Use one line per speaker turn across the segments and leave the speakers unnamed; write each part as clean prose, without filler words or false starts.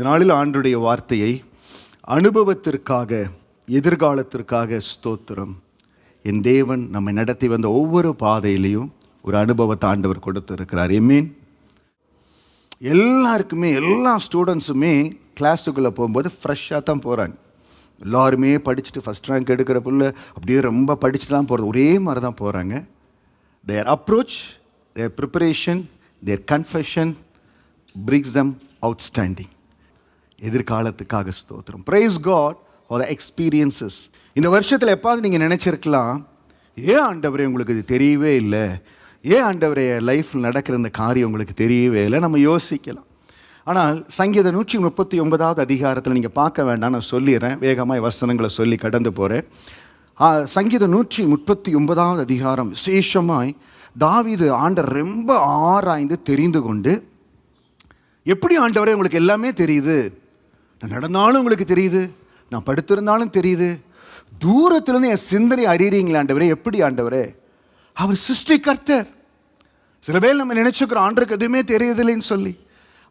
நாளில் ஆண்டுடைய வார்த்தையை அனுபவத்திற்காக, எதிர்காலத்திற்காக ஸ்தோத்திரம். என் தேவன் நம்மை நடத்தி வந்த ஒவ்வொரு பாதையிலையும் ஒரு அனுபவத்தை ஆண்டவர் கொடுத்திருக்கிறார். ஆமென். எல்லாருக்குமே, எல்லா ஸ்டூடெண்ட்ஸுமே கிளாஸுக்குள்ளே போகும்போது ஃப்ரெஷ்ஷாக தான் போகிறாங்க. எல்லாருமே படிச்சுட்டு ஃபஸ்ட் ரேங்க் எடுக்கிற புள்ள அப்படியே ரொம்ப படிச்சுட்டுலாம் போகிறது ஒரே மாதிரி தான் போகிறாங்க. Their approach, their preparation, their confession brings them outstanding. எதிர்காலத்துக்காக ஸ்தோத்திரம். Praise God for the experiences. இந்த வருஷத்தில் எப்பாவது நீங்கள் நினச்சிருக்கலாம், ஏன் ஆண்டவரே உங்களுக்கு இது தெரியவே இல்லை, ஏன் ஆண்டவரே லைஃப்பில் நடக்கிற இந்த காரியம் உங்களுக்கு தெரியவே இல்லை, நம்ம யோசிக்கலாம். ஆனால் சங்கீதம் 139 அதிகாரத்தில் நீங்கள் பார்க்க வேண்டாம், நான் சொல்லிடுறேன், வேகமாக வசனங்களை சொல்லி கடந்து போகிறேன். சங்கீதம் 139 அதிகாரம் விசேஷமாய் தாவீது ஆண்டவர் ரொம்ப ஆராய்ந்து தெரிந்து கொண்டு, எப்படி ஆண்டவரே உங்களுக்கு எல்லாமே தெரியுது, நான் நடந்தாலும் உங்களுக்கு தெரியுது, நான் படுத்திருந்தாலும் தெரியுது, தூரத்துலேருந்து என் சிந்தனை அறியறீங்களா ஆண்டவரே, எப்படி ஆண்டவரே, அவர் சிருஷ்டிகர்த்தர். சில பேர் நம்ம நினைச்சுக்கிறோம் ஆண்டருக்கு எதுவுமே தெரியுதில்லைன்னு சொல்லி.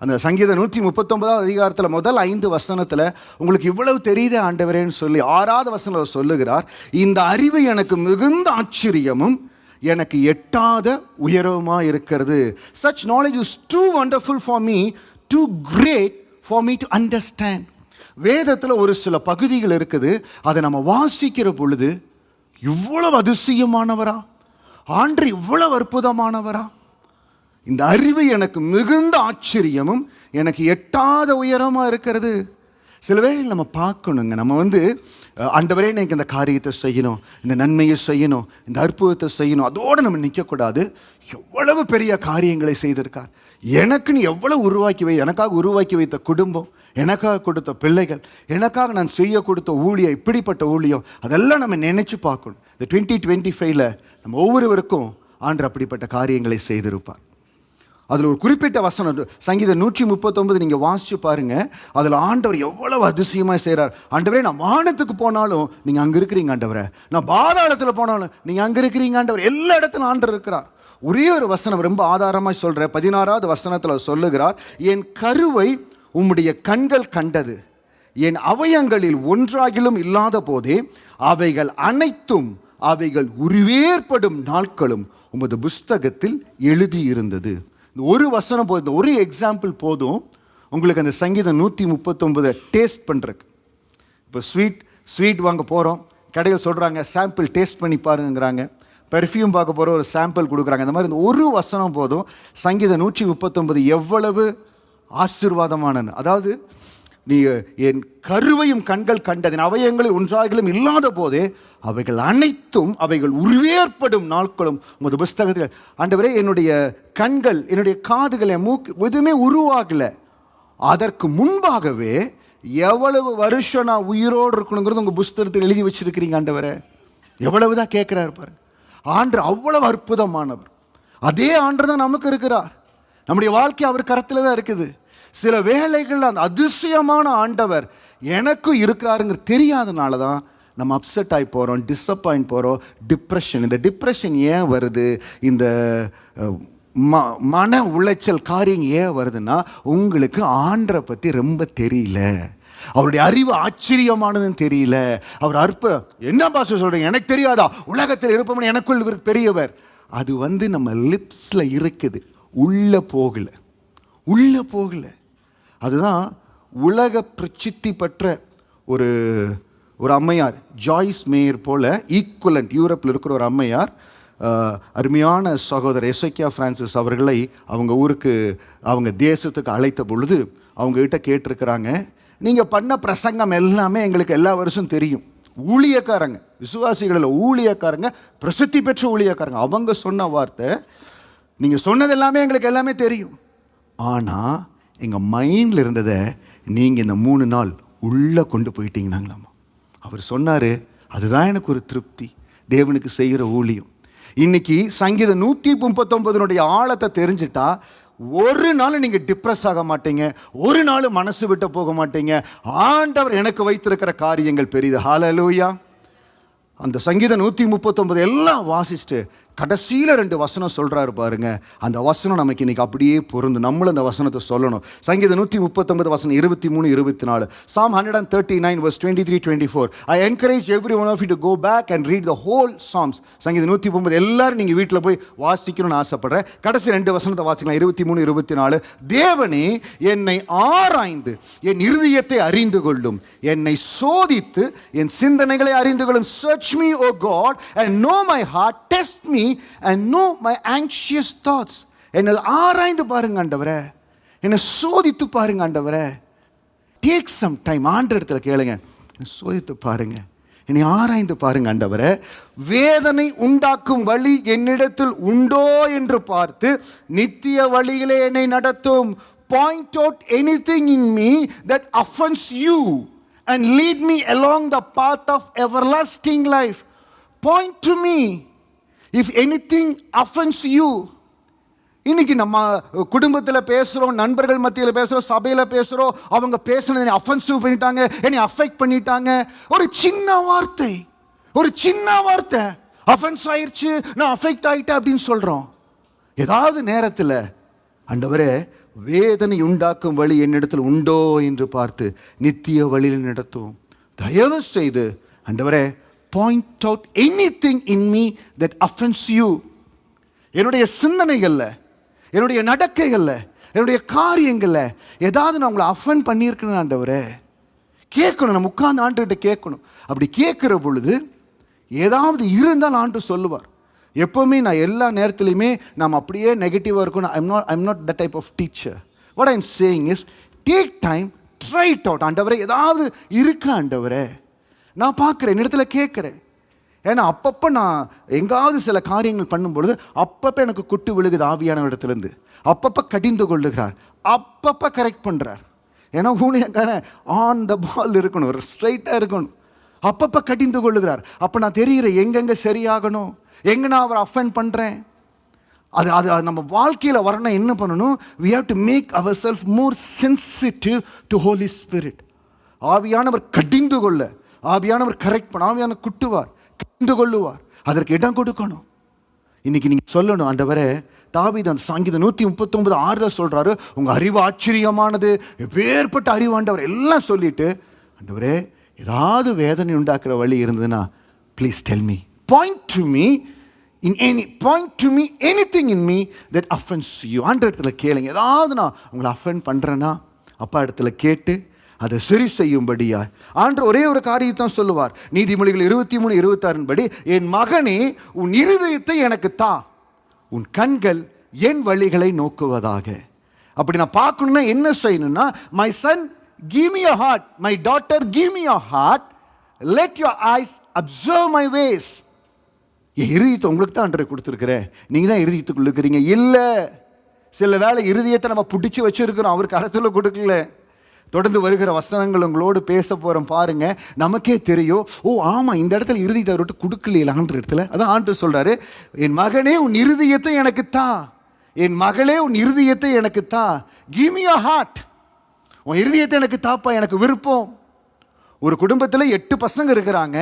அந்த சங்கீதம் 139 அதிகாரத்தில் முதல் 5 வசனத்தில் உங்களுக்கு இவ்வளவு தெரியுதே ஆண்டவரேன்னு சொல்லி 6வது வசனத்தில் சொல்லுகிறார், இந்த அறிவு எனக்கு மிகுந்த ஆச்சரியமும் எனக்கு எட்டாத உயரமாக இருக்கிறது. Such knowledge is too wonderful for me, too great for me to understand. வேதத்தில் ஒரு சில பகுதிகள் இருக்குது, அதை நம்ம வாசிக்கிற பொழுது இவ்வளவு அதிசயமானவரா, ஆண்டவர் இவ்வளவு அற்புதமானவரா, இந்த அறிவு எனக்கு மிகுந்த ஆச்சரியமும் எனக்கு எட்டாத உயரமாக இருக்கிறது. சில வேளையில் நம்ம பார்க்கணுங்க, நம்ம ஆண்டவரே எனக்கு இந்த காரியத்தை செய்யணும், இந்த நன்மையை செய்யணும், இந்த அற்புதத்தை செய்யணும், அதோடு நம்ம நிற்கக்கூடாது. எவ்வளவு பெரிய காரியங்களை செய்திருக்கார், எனக்குன்னு எவ்வளவு எனக்காக உருவாக்கி வைத்த குடும்பம், எனக்காக கொடுத்த பிள்ளைகள், எனக்காக நான் செய்ய கொடுத்த ஊழியம், இப்படிப்பட்ட ஊழியம், அதெல்லாம் நம்ம நினைச்சு பார்க்கணும். இந்த 2025 நம்ம ஒவ்வொருவருக்கும் ஆண்டவர் அப்படிப்பட்ட காரியங்களை செய்திருப்பார். அதில் ஒரு குறிப்பிட்ட வசனம் சங்கீதம் 139 நீங்கள் வாசிச்சு பாருங்க. அதில் ஆண்டவர் எவ்வளவு அதிசயமாக செய்கிறார். ஆண்டவரே, நான் வானத்துக்கு போனாலும் நீங்கள் அங்கே இருக்கிறீங்க ஆண்டவரே, நான் பாதாளத்தில் போனாலும் நீங்கள் அங்கே இருக்கிறீங்க ஆண்டவர், எல்லா இடத்துலையும் ஆண்டவர் இருக்கிறார். ஒரே ஒரு வசனம் ரொம்ப ஆதாரமாக சொல்கிறேன். 16வது வசனத்தில் சொல்லுகிறார், என் கருவை உம்முடைய கண்கள் கண்டது, என் அவயங்களில் ஒன்றாகிலும் இல்லாத போதே அவைகள் அனைத்தும் அவைகள் உருவேற்படும் நாட்களும் உமது புஸ்தகத்தில் எழுதியிருந்தது. ஒரு வசனம் போதும், ஒரு எக்ஸாம்பிள் போதும் உங்களுக்கு அந்த சங்கீதம் 139 டேஸ்ட் பண்ணுறக்கு. இப்போ ஸ்வீட் வாங்க போகிறோம், கடையில் சொல்கிறாங்க சாம்பிள் டேஸ்ட் பண்ணி பாருங்கிறாங்க. பெர்ஃப்யூம் பார்க்க போகிற ஒரு சாம்பிள் கொடுக்குறாங்க. இந்த மாதிரி இந்த ஒரு வசனம் போதும் சங்கீதம் 139 எவ்வளவு ஆசீர்வாதமானது. அதாவது நீ என் கருவையும் கண்கள் கண்டதின் அவயங்களில் ஒன்றாகிலும் இல்லாத போதே அவைகள் அனைத்தும் அவைகள் உருவேற்படும் நாட்களும் உமது புஸ்தகத்தில். ஆண்டவரே, என்னுடைய கண்கள், என்னுடைய காதுகள், என் மூக்கு எதுவுமே உருவாகலை, அதற்கு முன்பாகவே எவ்வளவு வருஷம் நான் உயிரோடு இருக்கணுங்கிறது உங்கள் புஸ்தகத்தில் எழுதி வச்சிருக்கிறீங்க ஆண்டவரே. எவ்வளவுதான் கேட்குறாரு பாரு. ஆண்டு அவ்வளவு அற்புதமானவர். அதே ஆண்டு தான் நமக்கு இருக்கிறார். நம்முடைய வாழ்க்கை அவர் கரத்தில் தான் இருக்குது. சில வேளைகள் அந்த அதிசயமான ஆண்டவர் எனக்கும் இருக்கிறாருங்கிற தெரியாதனால தான் நம்ம அப்செட் ஆகி போகிறோம், டிஸப்பாயிண்ட் போகிறோம், டிப்ரெஷன். இந்த டிப்ரெஷன் ஏன் வருது, இந்த மன உளைச்சல் காரியம் ஏன் வருதுன்னா, உங்களுக்கு ஆண்டரை பற்றி ரொம்ப தெரியல, அவருடைய அறிவு ஆச்சரியமானதுன்னு தெரியல. அவர் என்ன பாஷை சொல்கிறீங்க, எனக்கு தெரியாதா, உலகத்தில் இருப்பவன் எனக்குள் பெரியவர். அது நம்ம லிப்ஸில் இருக்குது, உள்ளே போகலை. அதுதான் உலக பிரசித்தி பெற்ற ஒரு அம்மையார், ஜாய்ஸ் மேயர் போல ஈக்குவலண்ட் யூரோப்பில் இருக்கிற ஒரு அம்மையார், அருமையான சகோதரர் எசேக்கியா பிரான்சிஸ் அவர்களை அவங்க ஊருக்கு, அவங்க தேசத்துக்கு அழைத்த பொழுது அவங்ககிட்ட கேட்டிருக்கிறாங்க, நீங்கள் பண்ண பிரசங்கம் எல்லாமே எங்களுக்கு எல்லா வருஷம் தெரியும். ஊழியக்காரங்க, விசுவாசிகளில் ஊழியக்காரங்க, பிரசித்தி பெற்ற ஊழியக்காரங்க, அவங்க சொன்ன வார்த்தை, நீங்கள் சொன்னது எல்லாமே எங்களுக்கு எல்லாமே தெரியும், ஆனால் எங்கள் மைண்டில் இருந்ததை நீங்கள் இந்த 3 நாள் உள்ளே கொண்டு போயிட்டீங்கன்னாங்களாமா. அவர் சொன்னார், அதுதான் எனக்கு ஒரு திருப்தி, தேவனுக்கு செய்கிற ஊழியம். இன்னைக்கு சங்கீதம் 139 ஆழத்தை தெரிஞ்சிட்டா ஒரு நாள் நீங்கள் டிப்ரெஸ் ஆக மாட்டீங்க, ஒரு நாள் மனசு விட்டு போக மாட்டீங்க. ஆண்டவர் எனக்கு வைத்திருக்கிற காரியங்கள் பெரியது. ஹல்லேலூயா. அந்த சங்கீதம் 139 எல்லாம் வாசிச்சுட்டு கடைசியில் 2 வசனம் சொல்கிறாரு பாருங்க, அந்த வசனம் நமக்கு இன்னைக்கு அப்படியே பொருந்தும். நம்மளும் அந்த வசனத்தை சொல்லணும். சங்கீதம் 139 வசனம் 23, 24. Psalm 139 verse 23, 24. I encourage every one of you to go back and read the whole Psalms. சங்கீதம் 139 எல்லாரும் நீங்கள் வீட்டில் போய் வாசிக்கணும்னு ஆசைப்படுறேன். கடைசி 2 வசனத்தை வாசிக்கலாம், 23, 24. தேவனே என்னை ஆராய்ந்து என் இருதயத்தை அறிந்து கொள்ளும், என்னை சோதித்து என் சிந்தனைகளை அறிந்து கொள்ளும். Search me, O God, and know my heart. Test me and know my anxious thoughts. என்னை ஆராய்ந்து பாருங்க ஆண்டவரே, என்னை சோதித்து பாருங்க ஆண்டவரே. Take some time, ஆண்டவரிடத்தில் கேளுங்க, சோதித்து பாருங்க, என்னை ஆராய்ந்து பாருங்க ஆண்டவரே. வேதனை உண்டாக்கும் வழி என்னிடத்தில் உண்டோ என்று பார்த்து நித்திய வழியிலே என்னை நடத்தும். Point out anything in me that offends you and lead me along the path of everlasting life. Point to me if anything offends you. இன்னைக்கு நம்ம குடும்பத்தில் பேசுகிறோம், நண்பர்கள் மத்தியில் பேசுகிறோம், சபையில் பேசுகிறோம், அவங்க பேசுனது என்னை அஃபென்சிவ் பண்ணிட்டாங்க, என்னை அஃபெக்ட் பண்ணிட்டாங்க. ஒரு சின்ன வார்த்தை அஃபென்ஸ் ஆயிடுச்சு, நான் அஃபெக்ட் ஆகிட்டேன் அப்படின்னு சொல்கிறோம். ஏதாவது நேரத்தில் ஆண்டவரே வேதனை உண்டாக்கும் வழி என்னிடத்தில் உண்டோ என்று பார்த்து நித்திய வழியில் நடத்தும். தயவு செய்து ஆண்டவரே point out anything in me that offends you. என்னுடைய சிந்தனைகளில், என்னுடைய நடக்கைகளில், என்னுடைய காரியங்களில் ஏதாவது நான் உங்களை அஃபெண்ட் பண்ணியிருக்கேன் ஆண்டவரே. கேட்கணும், நம்ம உட்கார்ந்து ஆண்டுகிட்ட கேட்கணும். அப்படி கேட்குற பொழுது ஏதாவது இருந்தால் ஆண்டு சொல்லுவார். எப்போவுமே நான் எல்லா நேரத்துலையுமே நாம் அப்படியே நெகட்டிவாக இருக்கணும். I'm not the type of teacher. What I'm saying is take time, try it out. ஆண்டவரே ஏதாவது இருக்கா ஆண்டவரே, நான் பார்க்குறேன், இடத்துல கேட்குறேன். ஏன்னா அப்பப்போ நான் எங்காவது சில காரியங்கள் பண்ணும்பொழுது அப்பப்போ எனக்கு குட்டு விழுகுது ஆவியான இடத்துலேருந்து. அப்பப்போ கடிந்து கொள்ளுகிறார், அப்பப்போ கரெக்ட் பண்ணுறார். ஏன்னா ஊழியக்காரன் ஆன் த பால் இருக்கணும், ஸ்ட்ரைட்டாக இருக்கணும். அப்பப்போ கடிந்து கொள்ளுகிறார். அப்போ நான் தெரிகிறேன் எங்கெங்கே சரியாகணும், எங்கே நான் அவரை அஃபெண்ட் பண்ணுறேன். அது நம்ம வாழ்க்கையில் வரணும். என்ன பண்ணணும்? we have to make ourselves more sensitive to Holy Spirit. ஆவியானவர் கடிந்து கொள்ள, ஆவியானவர் கரெக்ட் பண்ண, ஆவியானவர் குட்டுவார், கடிந்து கொள்ளுவார். அதற்கு இடம் கொடுக்கணும். இன்னைக்கு நீங்கள் சொல்லணும், ஆண்டவரே தாவீது அந்த சங்கீதம் 139:6 சொல்கிறாரு, உங்கள் அறிவு ஆச்சரியமானது, எப்பேற்பட்ட அறிவு ஆண்டவர் எல்லாம் சொல்லிட்டு, ஆண்டவரே ஏதாவது வேதனை உண்டாக்குற வழி இருந்ததுன்னா please tell me, point to me anything in me that offence you. ஆண்ட இடத்துல கேளுங்க. ஏதாவது நான் உங்களை அஃபெண்ட் பண்ணுறேன்னா அப்பா இடத்துல கேட்டு அதை சரி செய்யும்படியா ஆண்டு ஒரே ஒரு காரியத்தான் சொல்லுவார். நீதிமொழிகள் 23:26 படி, என் மகனே உன் இருதயத்தை எனக்கு தா, உன் கண்கள் என் வழிகளை நோக்குவதாக. அப்படி நான் பார்க்கணும்னா என்ன செய்யணும்னா, my son give me your heart, my daughter give me your heart, let your eyes observe my ways. என் இருதயத்தை உங்களுக்கு தான் ஆண்டவர் கொடுத்துருக்கிறேன், நீங்கள் தான் இருதயத்துக்குள்ள இருக்கிறீங்க. இல்லை, சில வேளை இருதயத்தை நம்ம பிடிச்சி வச்சுருக்கிறோம், அவர் கரத்தில் கொடுக்கல. தொடர்ந்து வருகிற வசனங்கள் உங்களோடு பேச போகிறோம் பாருங்க, நமக்கே தெரியும். ஓ ஆமாம், இந்த இடத்துல இருதயத்தை அவர்கிட்ட கொடுக்கலையே ஆண்டு இடத்துல. அதான் ஆண்டு சொல்கிறாரு, என் மகனே உன் இருதயத்தை எனக்கு தா, என் மகளே உன் இருதயத்தை எனக்கு தா, give me your heart. உன் இருதயத்தை எனக்கு தாப்பா, எனக்கு விருப்பம். ஒரு குடும்பத்தில் 8 பசங்க இருக்கிறாங்க,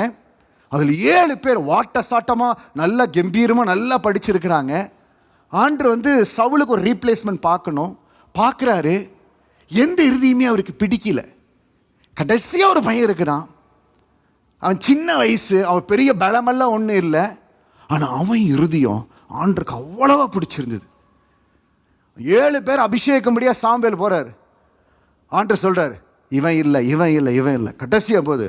அதில் 7 பேர் வாட்ட சாட்டமாக நல்லா கம்பீரமாக நல்லா படிச்சிருக்கிறாங்க. ஆண்டு சவுலுக்கு ஒரு ரீப்ளேஸ்மெண்ட் பார்க்கணும், பார்க்குறாரு. எந்த இறுதியுமே அவருக்கு பிடிக்கல. கடைசியாக ஒரு பையன் இருக்கிறான், அவன் சின்ன வயசு, அவன் பெரிய பலமெல்லாம் ஒன்றும் இல்லை, ஆனால் அவன் இறுதியும் ஆண்டுக்கு அவ்வளவா பிடிச்சிருந்தது. 7 பேர் அபிஷேகம் முடியா சாம்பேல் போகிறார். ஆண்டு சொல்கிறார், இவன் இல்லை, இவன் இல்லை, இவன் இல்லை. கடைசியாக போது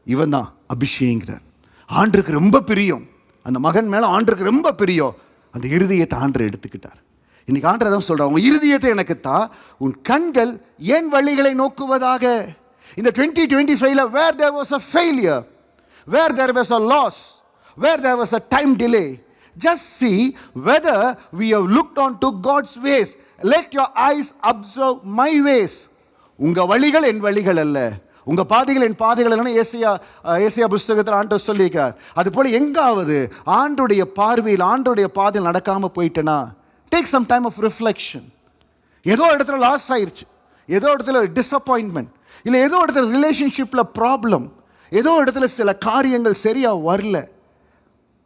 இவன் தான் அபிஷேகங்கிறார். ஆண்டுக்கு ரொம்ப பிரியம், அந்த மகன் மேலே ஆண்டுக்கு ரொம்ப பிரியம். அந்த இருதயத்தை ஆண்டு எடுத்துக்கிட்டார். இன்னைக்கு ஆண்டவர் தான் சொல்கிறார், உன் இருதயத்தை எனக்கு தா, உன் கண்கள் என் வழிகளை நோக்குவதாக. இந்த 2025 where there was a failure, where there was a loss, where there was a time delay, just see whether we have looked on to God's ways. Let your eyes observe my ways. உங்கள் வழிகள் என் வழிகள் அல்ல, உங்கள் பாதைகள் என் பாதைகள் இல்லைன்னு Asia புஸ்தகத்தில் ஆண்டவர் சொல்லியிருக்கார். அதுபோல் எங்காவது ஆண்டுடைய பார்வையில் ஆண்டுடைய பாதையில் நடக்காமல் போயிட்டேன்னா, take some time of reflection. ஏதோ இடத்துல லாஸ் ஆயிடுச்சு, ஏதோ இடத்துல டிஸப்பாயின்மெண்ட், இல்லை ஏதோ இடத்துல ரிலேஷன்ஷிப்பில் ப்ராப்ளம், ஏதோ இடத்துல சில காரியங்கள் சரியாக வரல.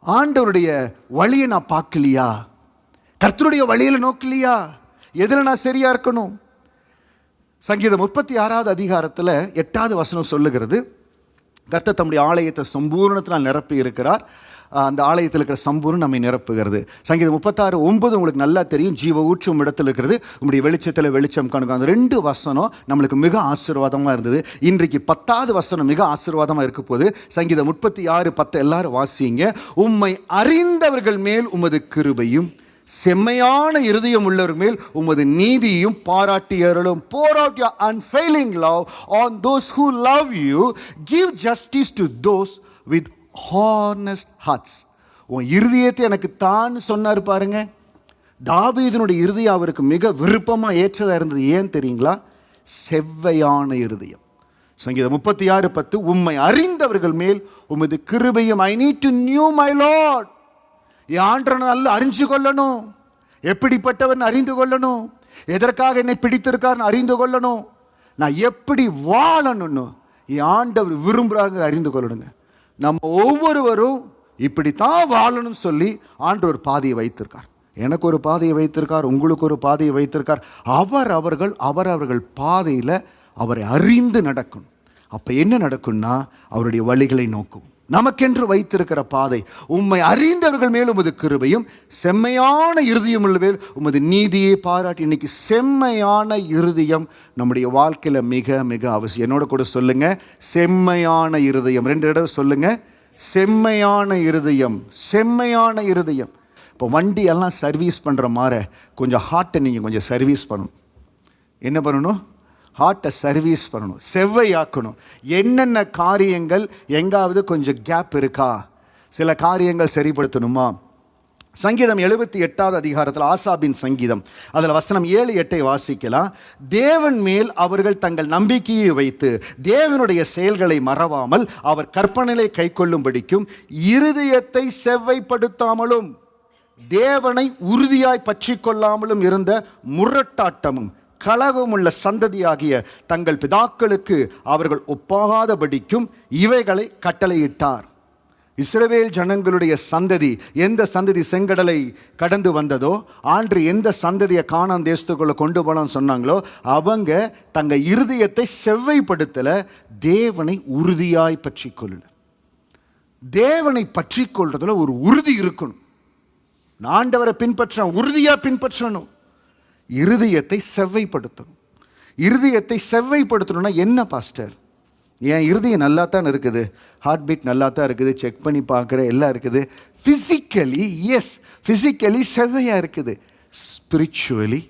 ஆண்டவருடைய வழியை நான் பார்க்கலையா? கர்த்தருடைய வழியில நோக்கலையா? எதில் நான் சரியா இருக்கணும்? சங்கீதம் 36வது அதிகாரத்தில் 8வது வசனம் சொல்லுகிறது, கர்த்தர் தம்முடைய ஆலயத்தை சம்பூர்ணத்தினால் நிரப்பி இருக்கிறார். அந்த ஆலயத்தில் இருக்கிற சம்பூர்ணம் நம்மை நிரப்புகிறது. சங்கீதம் 36:9 உங்களுக்கு நல்லா தெரியும், ஜீவ ஊற்றும் இடத்தில் இருக்கிறது, உங்களுடைய வெளிச்சத்தில் வெளிச்சம் காணுங்க. அந்த 2 வசனம் நம்மளுக்கு மிக ஆசீர்வாதமாக இருந்தது. இன்றைக்கு 10வது வசனம் மிக ஆசீர்வாதமாக இருக்க போது. சங்கீதம் 36:10 எல்லாரும் வாசிங்க. உம்மை அறிந்தவர்கள் மேல் உமது கிருபையும் செம்மையான இருதயம் உள்ளவர் மேல் உமது நீதியும் பாராட்டி அருளும். Pour out your unfailing love on those who love you. Give justice to those with honest hearts. உன் இருதயத்தை எனக்கு தான் சொன்னார் பாருங்க. தாவீதினுடைய இருதயம் அவருக்கு மிக விருப்பமாக ஏற்றதாக இருந்தது. ஏன் தெரியுங்களா? செவ்வையான இருதயம். சங்கீதம் 36:10 உம்மை அறிந்தவர்கள் மேல் உமது கிருபையும். I need to know my Lord. ஆண்டவனை நல்லா அறிஞ்சு கொள்ளணும். எப்படிப்பட்டவன் அறிந்து கொள்ளணும். எதற்காக என்னை பிடித்திருக்காருன்னு அறிந்து கொள்ளணும். நான் எப்படி வாழணும்னு ஆண்டவர் விரும்புகிறாங்க அறிந்து கொள்ளணுங்க. நம்ம ஒவ்வொருவரும் இப்படித்தான் வாழணும்னு சொல்லி ஆண்டவர் ஒரு பாதையை வைத்திருக்கார். எனக்கு ஒரு பாதையை வைத்திருக்கார், உங்களுக்கு ஒரு பாதையை வைத்திருக்கார். அவரவர்கள் பாதையில் அவரை அறிந்து நடக்கணும். அப்போ என்ன நடக்கும்னா அவருடைய வழிகளை நோக்கும். நமக்கென்று வைத்திருக்கிற பாதை. உம்மை அறிந்தவர்கள் மேல் உமது கிருபையும் செம்மையான இருதயம் உள்ளவேல் உமது நீதியை பாராட்டி. இன்னைக்கு செம்மையான இருதயம் நம்முடைய வாழ்க்கையில் மிக மிக அவசியம். என்னோட கூட சொல்லுங்க, செம்மையான இருதயம். 2 தடவை சொல்லுங்க, செம்மையான இருதயம், செம்மையான இருதயம். இப்போ வண்டி எல்லாம் சர்வீஸ் பண்ணுற மாதிரி கொஞ்சம் ஹார்ட்டை நீங்கள் கொஞ்சம் சர்வீஸ் பண்ணணும். என்ன பண்ணணும்? ஹார்ட்டை சர்வீஸ் பண்ணணும், செவ்வையாக்கணும். என்னென்ன காரியங்கள் எங்காவது கொஞ்சம் கேப் இருக்கா, சில காரியங்கள் சரிப்படுத்தணுமா? சங்கீதம் 78வது அதிகாரத்தில் ஆசாபின் சங்கீதம், அதில் வசனம் 7-8 வாசிக்கலாம். தேவன் மேல் அவர்கள் தங்கள் நம்பிக்கையை வைத்து தேவனுடைய செயல்களை மறவாமல் அவர் கற்பனைகளை கை கொள்ளும்படிக்கும் இருதயத்தை செவ்வைப்படுத்தாமலும் தேவனை உறுதியாய் பற்றி கொள்ளாமலும் இருந்த முரட்டாட்டமும் கலகமுள்ள சந்ததியாகிய தங்கள் பிதாக்களுக்கு அவர்கள் ஒப்பாகாதபடிக்கும் இவைகளை கட்டளையிட்டார். இஸ்ரவேல் ஜனங்களுடைய சந்ததி, எந்த சந்ததி செங்கடலை கடந்து வந்ததோ, ஆண்டு எந்த சந்ததியை கானான் தேசத்துக்குள்ள கொண்டு போனான்னு சொன்னாங்களோ, அவங்க தங்க இருதயத்தை செவ்வைப்படுத்தல, தேவனை உறுதியாய் பற்றி கொள்ளல. தேவனை பற்றி கொள்றதுல ஒரு உறுதி இருக்கணும். ஆண்டவரை பின்பற்ற உறுதியா பின்பற்றணும். இருதயத்தை செவ்வைப்படுத்தணும். இருதயத்தை செவ்வைப்படுத்தணும்னா என்ன பாஸ்டர்? என் இருதயம் நல்லா தான் இருக்குது, ஹார்ட் பீட் நல்லா தான் இருக்குது, செக் பண்ணி பார்க்குற எல்லாம் இருக்குது. ஃபிசிக்கலி எஸ், ஃபிசிக்கலி செவ்வையாக இருக்குது. ஸ்பிரிச்சுவலி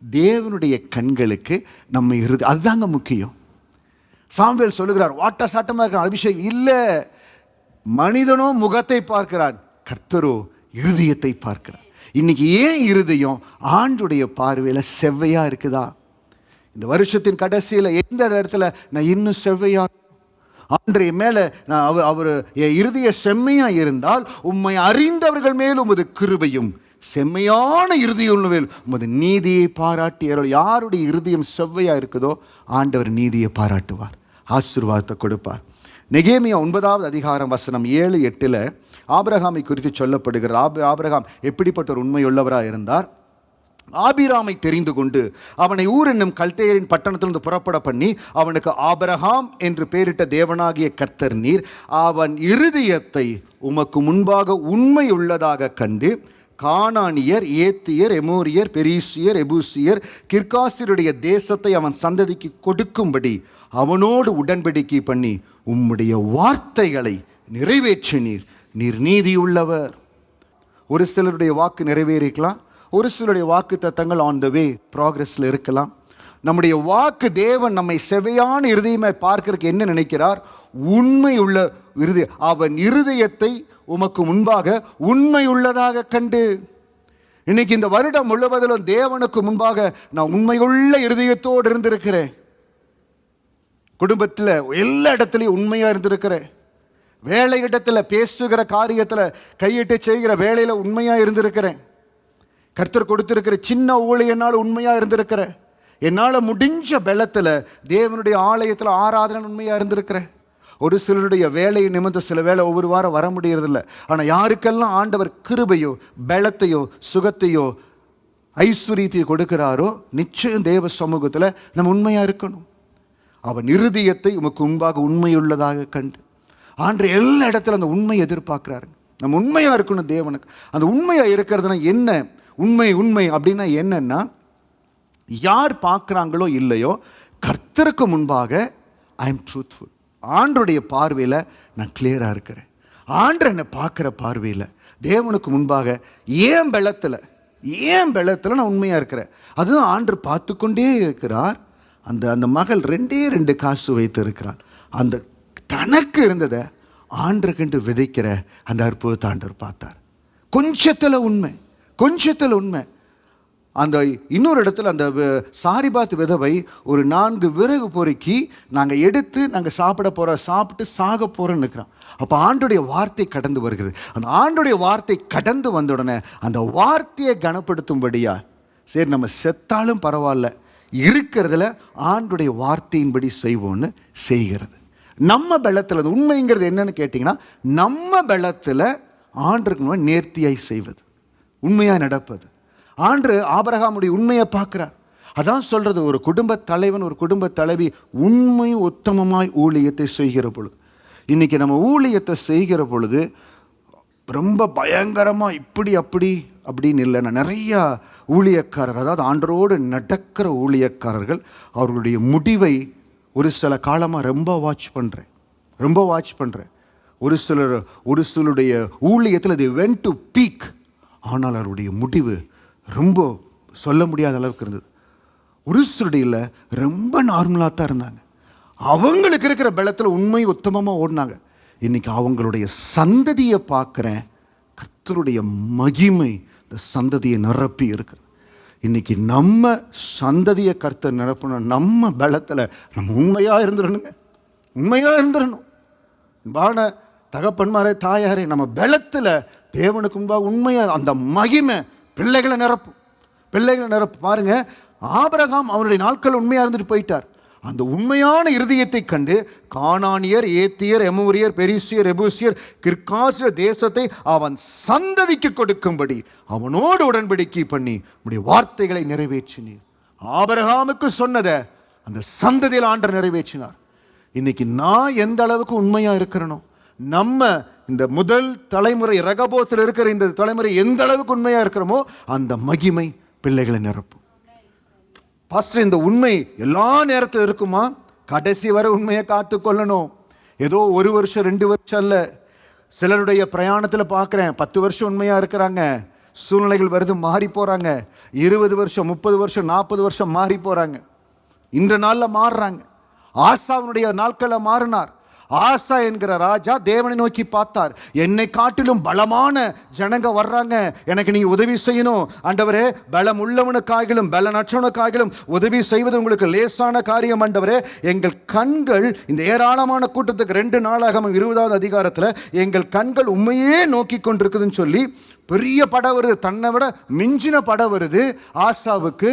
தேவனுடைய கண்களுக்கு நம்ம அதுதாங்க முக்கியம். சாமுவேல் சொல்லுகிறார், வாட்ட சாட்டமாக இருக்கிற அபிஷேகம் இல்லை, மனிதனோ முகத்தை பார்க்கிறான், கர்த்தரோ இருதயத்தை பார்க்கிறார். இன்னைக்கு ஏன் இருதயம் ஆண்டுடைய பார்வையில் செவ்வையா இருக்குதா? இந்த வருஷத்தின் கடைசியில் எந்த இடத்துல நான் இன்னும் செவ்வையா ஆண்டைய மேலே நான் அவர் இருதய செம்மையா இருந்தால் உம்மை அறிந்தவர்கள் மேல் உமது கிருபையும் செம்மையான இருதயம் உமது நீதியை பாராட்டி. யாருடைய இருதயம் செவ்வையா இருக்குதோ ஆண்டவர் நீதியை பாராட்டுவார், ஆசீர்வாதத்தை கொடுப்பார். நெகேமியா 9வது அதிகாரம் வசனம் 7-8 ஆபிரகாமை குறித்து சொல்லப்படுகிறது. ஆபிரகாம் எப்படிப்பட்ட ஒரு உண்மையுள்ளவராக இருந்தார். ஆபிராமை தெரிந்து கொண்டு அவனை ஊர் என்னும் கல்தேயரின் பட்டணத்திலிருந்து புறப்பட பண்ணி அவனுக்கு ஆபிரகாம் என்று பெயரிட்ட தேவனாகிய கர்த்தர் நீர், அவன் இருதயத்தை உமக்கு முன்பாக உண்மை உள்ளதாக கண்டு கானானியர், ஏத்தியர், எமோரியர், பெரிசியர், எபூசியர், கிர்காசியருடைய தேசத்தை அவன் சந்ததிக்கு கொடுக்கும்படி அவனோடு உடன்படிக்கை பண்ணி உம்முடைய வார்த்தைகளை நிறைவேற்றினீர். நீர் நீதியுள்ளவர். ஒரு சிலருடைய வாக்கு நிறைவேறிக்கலாம், ஒரு சிலருடைய வாக்கு தத்தங்கள் ஆன் த வே ப்ராக்ரஸில் இருக்கலாம். நம்முடைய வாக்கு தேவன் நம்மை செவையான இருதயமை பார்க்கறதுக்கு என்ன நினைக்கிறார்? உண்மை உள்ள இருதயம். அவன் இருதயத்தை உமக்கு முன்பாக உண்மை உள்ளதாக கண்டு. இன்னைக்கு இந்த வருடம் முழுவதிலும் தேவனுக்கு முன்பாக நான் உண்மையுள்ள இருதயத்தோடு இருந்திருக்கிறேன். குடும்பத்தில் எல்லா இடத்துலையும் உண்மையாக இருந்திருக்கிறேன். வேலை இடத்துல பேசுகிற காரியத்தில் கையிட்டு செய்கிற வேலையில் உண்மையாக இருந்திருக்கிறேன். கர்த்தர் கொடுத்திருக்கிற சின்ன ஊழியனால் உண்மையாக இருந்திருக்கிறேன். என்னால் முடிஞ்ச பலத்தில் தேவனுடைய ஆலயத்தில் ஆராதனை உண்மையாக இருந்திருக்கிறேன். ஒரு சிலருடைய வேலையை நிமித்தம் சில வேலை ஒவ்வொரு வாரம் வர முடியறதில்ல. ஆனால் யாருக்கெல்லாம் ஆண்டவர் கிருபையோ பலத்தையோ சுகத்தையோ ஐஸ்வர்யத்தையோ கொடுக்கிறாரோ நிச்சயம் தேவ சமூகத்தில் நம்ம உண்மையாக இருக்கணும். அவன் இருதயத்தை உமக்கு முன்பாக உண்மையுள்ளதாக கண்டு ஆண்டு எல்லா இடத்துல அந்த உண்மையை எதிர்பார்க்கிறாருங்க. நம்ம உண்மையாக இருக்கணும் தேவனுக்கு. அந்த உண்மையாக இருக்கிறதுனா என்ன? உண்மை அப்படின்னா என்னன்னா, யார் பார்க்குறாங்களோ இல்லையோ கர்த்தருக்கு முன்பாக ஐ எம் ட்ரூத்ஃபுல். ஆண்டருடைய பார்வையில் நான் கிளியராக இருக்கிறேன். ஆண்டர் என்னை பார்க்குற பார்வையில் தேவனுக்கு முன்பாக ஏன் பலத்தில் நான் உண்மையாக இருக்கிறேன். அதுதான் ஆண்டர் பார்த்து கொண்டே இருக்கிறார். அந்த மகள் 2 காசு வைத்து இருக்கிறார். அந்த தனக்கு இருந்ததை ஆண்டருக்கென்று விதைக்கிற அந்த அற்புதத்தை ஆண்டவர் பார்த்தார். கொஞ்சத்தில் உண்மை. அந்த இன்னொரு இடத்துல அந்த சாரிபாத் விதவை ஒரு 4 விறகு பொறுக்கி நாங்கள் எடுத்து நாங்கள் சாப்பிட்டு சாக போகிறோன்னு இருக்கிறோம். அப்போ ஆண்டுடைய வார்த்தை கடந்து வருகிறது. அந்த ஆண்டுடைய வார்த்தை கடந்து வந்த உடனே அந்த வார்த்தையை கனப்படுத்தும்படியா, சரி நம்ம செத்தாலும் பரவாயில்ல, இருக்கிறதுல ஆண்டுடைய வார்த்தையின்படி செய்வோன்னு செய்கிறது. நம்ம பலத்தில் அது உண்மைங்கிறது என்னன்னு கேட்டிங்கன்னா, நம்ம பலத்தில் ஆண்டருக்கு நேர்த்தியாய் செய்வது, உண்மையாக நடப்பது. ஆண்டு ஆபிரகாமுடைய உண்மையை பார்க்குறார். அதான் சொல்கிறது, ஒரு குடும்ப தலைவன் ஒரு குடும்ப தலைவி உண்மை உத்தமமாய் ஊழியத்தை செய்கிற பொழுது, இன்றைக்கி நம்ம ஊழியத்தை செய்கிற பொழுது ரொம்ப பயங்கரமாக இப்படி அப்படின்னு இல்லை. நான் நிறையா ஊழியக்காரர், அதாவது ஆண்டரோடு நடக்கிற ஊழியக்காரர்கள், அவர்களுடைய முடிவை ஒரு சில காலமாக ரொம்ப வாட்ச் பண்ணுறேன். ஒரு சிலருடைய ஊழியத்தில் they went to peak, ஆனால் அவருடைய முடிவு ரொம்ப சொல்ல முடியாத அளவுக்கு இருந்தது. ஒரு சிலருடைய ரொம்ப நார்மலாக தான் இருந்தாங்க. அவங்களுக்கு இருக்கிற பலத்தில் உண்மை உத்தமமாக ஓடினாங்க. இன்றைக்கி அவங்களுடைய சந்ததியை பார்க்குறேன். கர்த்தருடைய மகிமை இந்த சந்ததியை நிரப்பி இருக்குது. இன்றைக்கி நம்ம சந்ததியை கர்த்தர் நிரப்பணும். நம்ம பலத்தில் நம்ம உண்மையாக இருந்துடணும். பான தகப்பன்மாரே தாயாரே, நம்ம பலத்தில் தேவனுக்கு முன்பாக உண்மையாக அந்த மகிமை பிள்ளைகளை நிரப்பு. பாருங்க, ஆபிரகாம் அவனுடைய நாட்கள் உண்மையாக இருந்துட்டு போயிட்டார். அந்த உண்மையான இருதயத்தை கண்டு கானானியர், ஏத்தியர், எமோரியர், பெரிசியர், எபூசியர், கிர்காசியர் தேசத்தை அவன் சந்ததிக்கு கொடுக்கும்படி அவனோடு உடன்படிக்கை பண்ணி உடைய வார்த்தைகளை நிறைவேற்றினீர். ஆபிரகாமுக்கு சொன்னதை அந்த சந்ததியில் ஆண்டவர் நிறைவேற்றினார். இன்னைக்கு நான் எந்த அளவுக்கு உண்மையா இருக்கிறனோ, நம்ம இந்த முதல் தலைமுறை ரகபோத்தில் இருக்கிற இந்த தலைமுறை எந்த அளவுக்கு உண்மையா இருக்கிறோமோ அந்த மகிமை பிள்ளைகளை நிரப்பும். பாஸ்டர், இந்த உண்மை எல்லா நேரத்தில் இருக்குமா? கடைசி வரை உண்மையை காத்து கொள்ளணும். ஏதோ 1 வருஷம் 2 வருஷம் அல்ல. சிலருடைய பிரயாணத்தில் பார்க்குறேன் 10 வருஷம் உண்மையாக இருக்கிறாங்க. சூழ்நிலைகள் வருது, மாறி போகிறாங்க. 20 வருஷம் 30 வருஷம் 40 வருஷம் மாறி போகிறாங்க. இந்த நாளில் மாறுறாங்க. ஆசாவுடைய நாட்களில் மாறினார். ஆசா என்கிற ராஜா தேவனை நோக்கி பார்த்தார். என்னை காட்டிலும் பலமான ஜனங்க வர்றாங்க, எனக்கு நீங்க உதவி செய்யணும் ஆண்டவரே. பலம் உள்ளவனுக்காகிலும் பலனற்றவனுக்காகிலும் உதவி செய்வது உங்களுக்கு லேசான காரியம் ஆண்டவரே. எங்கள் கண்கள் இந்த ஏராளமான கூட்டத்துக்கு 2 நாளாகமம் 20வது அதிகாரத்தில் எங்கள் கண்கள் உண்மையே நோக்கி கொண்டிருக்குதுன்னு சொல்லி பெரிய படம் வருது, தன்னை விட மிஞ்சின படம் வருது. ஆசாவுக்கு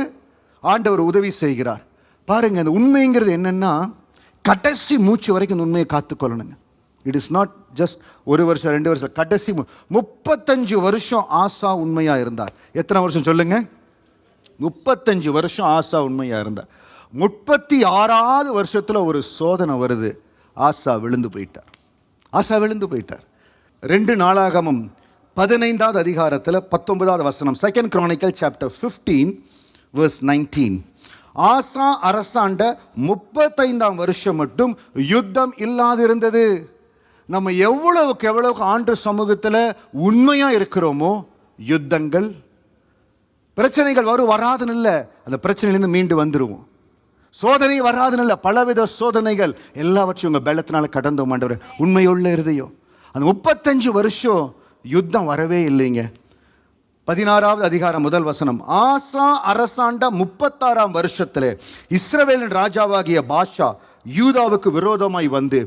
ஆண்டவர் உதவி செய்கிறார். பாருங்க, அந்த உண்மைங்கிறது என்னன்னா, கடைசி மூச்சு வரைக்கும் இந்த உண்மையை காத்துக்கொள்ளணுங்க. இட் இஸ் நாட் ஜஸ்ட் 1 வருஷம் 2 வருஷம், கடைசி 35 வருஷம் ஆசா உண்மையா இருந்தார். எத்தனை வருஷம் சொல்லுங்க? 35 வருஷம் ஆசா உண்மையா இருந்தார். 36வது வருஷத்துல ஒரு சோதனை வருது. ஆசா விழுந்து போயிட்டார். 2 நாளாகமம் 15வது அதிகாரத்தில் 19வது வசனம், 2 Chronicle chapter 15 verse 19. ஆசா அரசாண்ட 35ஆம் வருஷம் மட்டும் யுத்தம் இல்லாதிருந்தது. நம்ம எவ்வளவுக்கு ஆண்டு சமூகத்தில் உண்மையா இருக்கிறோமோ, யுத்தங்கள் பிரச்சனைகள் வராதுன்னு இல்லை, அந்த பிரச்சனையிலிருந்து மீண்டு வந்துடுவோம். சோதனை வராதுன்னு இல்லை, பலவித சோதனைகள் எல்லாவற்றையும் உங்கள் பலத்தினால கடந்தோம் ஆண்டவரே. உண்மையுள்ள இருதயம். அந்த 35 வருஷம் யுத்தம் வரவே இல்லைங்க. 16வது அதிகாரம் 1 வசனம், ஆசா அரசாண்ட 36ஆம் வருஷத்திலே இஸ்ரவேலின் ராஜாவாகிய பாஷா யூதாவுக்கு விரோதமாய் வந்து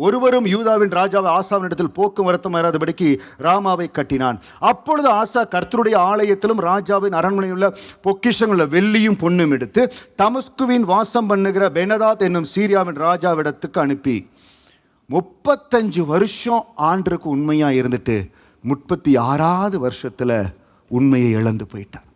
ஒருவரும் யூதாவின் ராஜாவை ஆசாவினிடத்தில் போக்குவரத்து வராதபடிக்கு ராமாவை கட்டினான். அப்பொழுது ஆசா கர்த்தருடைய ஆலயத்திலும் ராஜாவின் அரண்மனையுள்ள பொக்கிஷங்களுள்ள வெள்ளியும் பொன்னும் எடுத்து தமஸ்குவின் வாசம் பண்ணுகிற பெனதாத் என்னும் சீரியாவின் ராஜாவிடத்துக்கு அனுப்பி 35 வருஷம் ஆண்டருக்கு உண்மையா இருந்துட்டு 36வது வருஷத்துல உண்மையை இழந்து போயிட்டார்.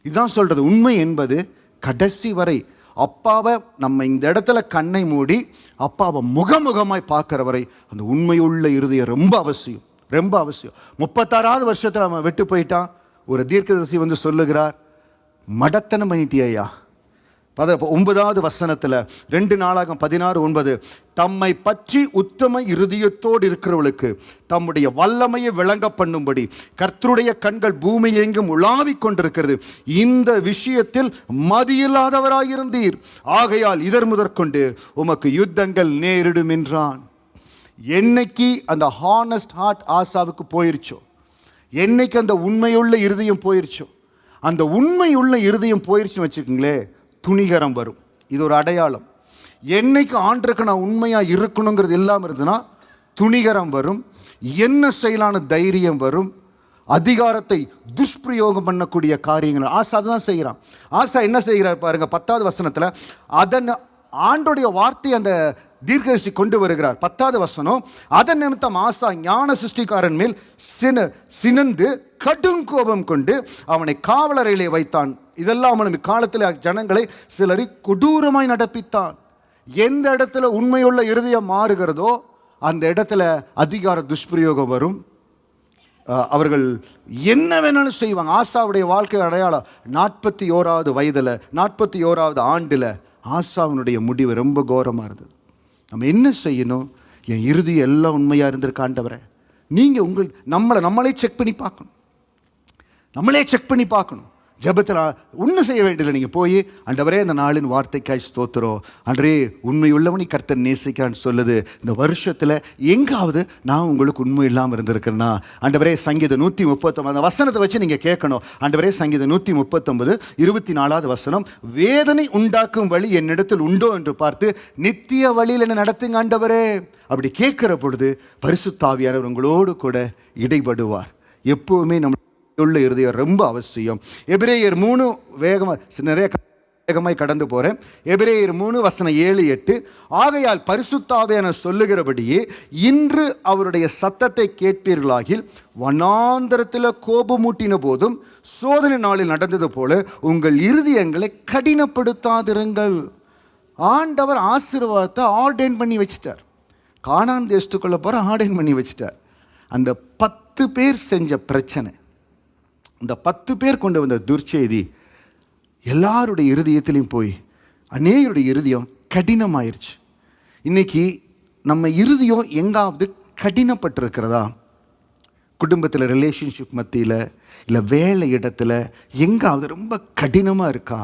இதுதான் சொல்றது, உண்மை என்பது கடைசி வரை அப்பாவை நம்ம இந்த இடத்துல கண்ணை மூடி அப்பாவை முகமுகமாய் பார்க்கிற வரை அந்த உண்மையுள்ள இருதயம் ரொம்ப அவசியம், ரொம்ப அவசியம். 36வது வருஷத்துல அவன் விட்டு போயிட்டான். ஒரு தீர்க்கதரிசி வந்து சொல்லுகிறார், மடத்தனம் பண்ணிட்டியா. 9வது வசனத்துல 2 நாளாகம் 16:9, தம்மை பற்றி உத்தம இருதயத்தோடு இருக்கிறவர்களுக்கு தம்முடைய வல்லமையை விளங்க பண்ணும்படி கர்த்தருடைய கண்கள் பூமி எங்கும் உலாவிக் கொண்டிருக்கிறது. இந்த விஷயத்தில் மதியில்லாதவராயிருந்தீர், ஆகையால் இதர் முதற்கொண்டு உமக்கு யுத்தங்கள் நேரிடும் என்றான். என்னைக்கு அந்த ஹானஸ்ட் ஹார்ட் ஆசாவுக்கு போயிருச்சோ, என்னைக்கு அந்த உண்மையுள்ள இருதயம் போயிருச்சோ, அந்த உண்மையுள்ள இருதயம் போயிருச்சுன்னு வச்சுக்கோங்களே, துணிகரம் வரும். இது ஒரு அடையாளம். என்னைக்கு ஆண்டருக்கு நான் உண்மையா இருக்கணுங்கிறது எல்லாம் இருந்ததுன்னா துணிகரம் வரும், என்ன செயலான தைரியம் வரும், அதிகாரத்தை துஷ்பிரயோகம் பண்ணக்கூடிய காரியங்கள். ஆசா அதுதான் செய்கிறான். ஆசா என்ன செய்கிறார் பாருங்க, 10வது வசனத்துல அதன் ஆண்டோடைய வார்த்தை அந்த தீர்க்கதரிசி கொண்டு வருகிறார். 10வது வசனம், அதன் நிமித்தம் ஆசா ஞான சிருஷ்டிக்காரன் மேல் சினந்து கடும் கோபம் கொண்டு அவனை காவலறையிலே வைத்தான். இதெல்லாம் அவன் காலத்தில் ஜனங்களை சிலரை கொடூரமாய் நடப்பித்தான். எந்த இடத்துல உண்மையுள்ள இருதயம் மாறுகிறதோ அந்த இடத்துல அதிகார துஷ்பிரயோகம் வரும். அவர்கள் என்ன வேணாலும் செய்வாங்க. ஆசாவுடைய வாழ்க்கை அடையாளம் 41வது வயதுல 41வது ஆண்டுல ஆசாவினுடைய முடிவு ரொம்ப கோரமாக இருந்தது. நம்ம என்ன செய்யணும்? என் இறுதி எல்லாம் உண்மையாக இருந்திருக்காண்டவரை நீங்கள் நம்மளே செக் பண்ணி பார்க்கணும். நம்மளே செக் பண்ணி பார்க்கணும். ஜெபத்தில் ஒன்றும் செய்ய வேண்டியதில்லை. நீங்கள் போய் ஆண்டவரே இந்த நாளின் வார்த்தைக்காய் ஸ்தோத்திரம், ஆண்டவரே உண்மையுள்ளவனி கர்த்தர் நேசிக்கான்னு சொல்லுது. இந்த வருஷத்தில் எங்காவது நான் உங்களுக்கு உண்மை இல்லாமல் இருந்திருக்கிறேன்னா, ஆண்டவரே சங்கீதம் 139 அந்த வசனத்தை வச்சு நீங்கள் கேட்கணும். ஆண்டவரே சங்கீதம் 139 24வது வசனம், வேதனை உண்டாக்கும் வழி என்னிடத்தில் உண்டோ என்று பார்த்து நித்திய வழியில் என்ன நடத்துங்க ஆண்டவரே. அப்படி கேட்கிற பொழுது பரிசுத்த ஆவியானவர் உங்களோடு கூட இடைபடுவார். எப்பவுமே நம்ம உள்ள இருதயம் ரொம்ப அவசியம். எபிரேயர் 3 வேகமாய் கடந்து போறேன். எபிரேயர் 3 வசனம் 7-8, ஆகையால் பரிசுத்த ஆவியானவர் சொல்லுகிறபடியே இன்று அவருடைய சத்தத்தை கேட்பீர்களாகில் வனாந்தரத்தில் கோபமூட்டின போதும் சோதனை நாளில் நடந்தது போல உங்கள் இருதயங்களை கடினப்படுத்தாதிருங்கள். ஆண்டவர் ஆசீர்வாதத்தை ஆர்டைன் பண்ணி வச்சிட்டார். கானான் தேசத்துக்குள்ள போற ஆர்டைன் பண்ணி வச்சிட்டார். அந்த 10 பேர் செஞ்ச பிரச்சனை, இந்த 10 பேர் கொண்டு வந்த துர்ச்செய்தி எல்லாருடைய இருதயத்திலையும் போய் அநேகருடைய இருதயம் கடினமாயிருச்சு. இன்னைக்கு நம்ம இருதயம் எங்காவது கடினப்பட்டிருக்கிறதா? குடும்பத்தில், ரிலேஷன்ஷிப் மத்தியில், இல்லை வேலை இடத்துல எங்காவது ரொம்ப கடினமாக இருக்கா?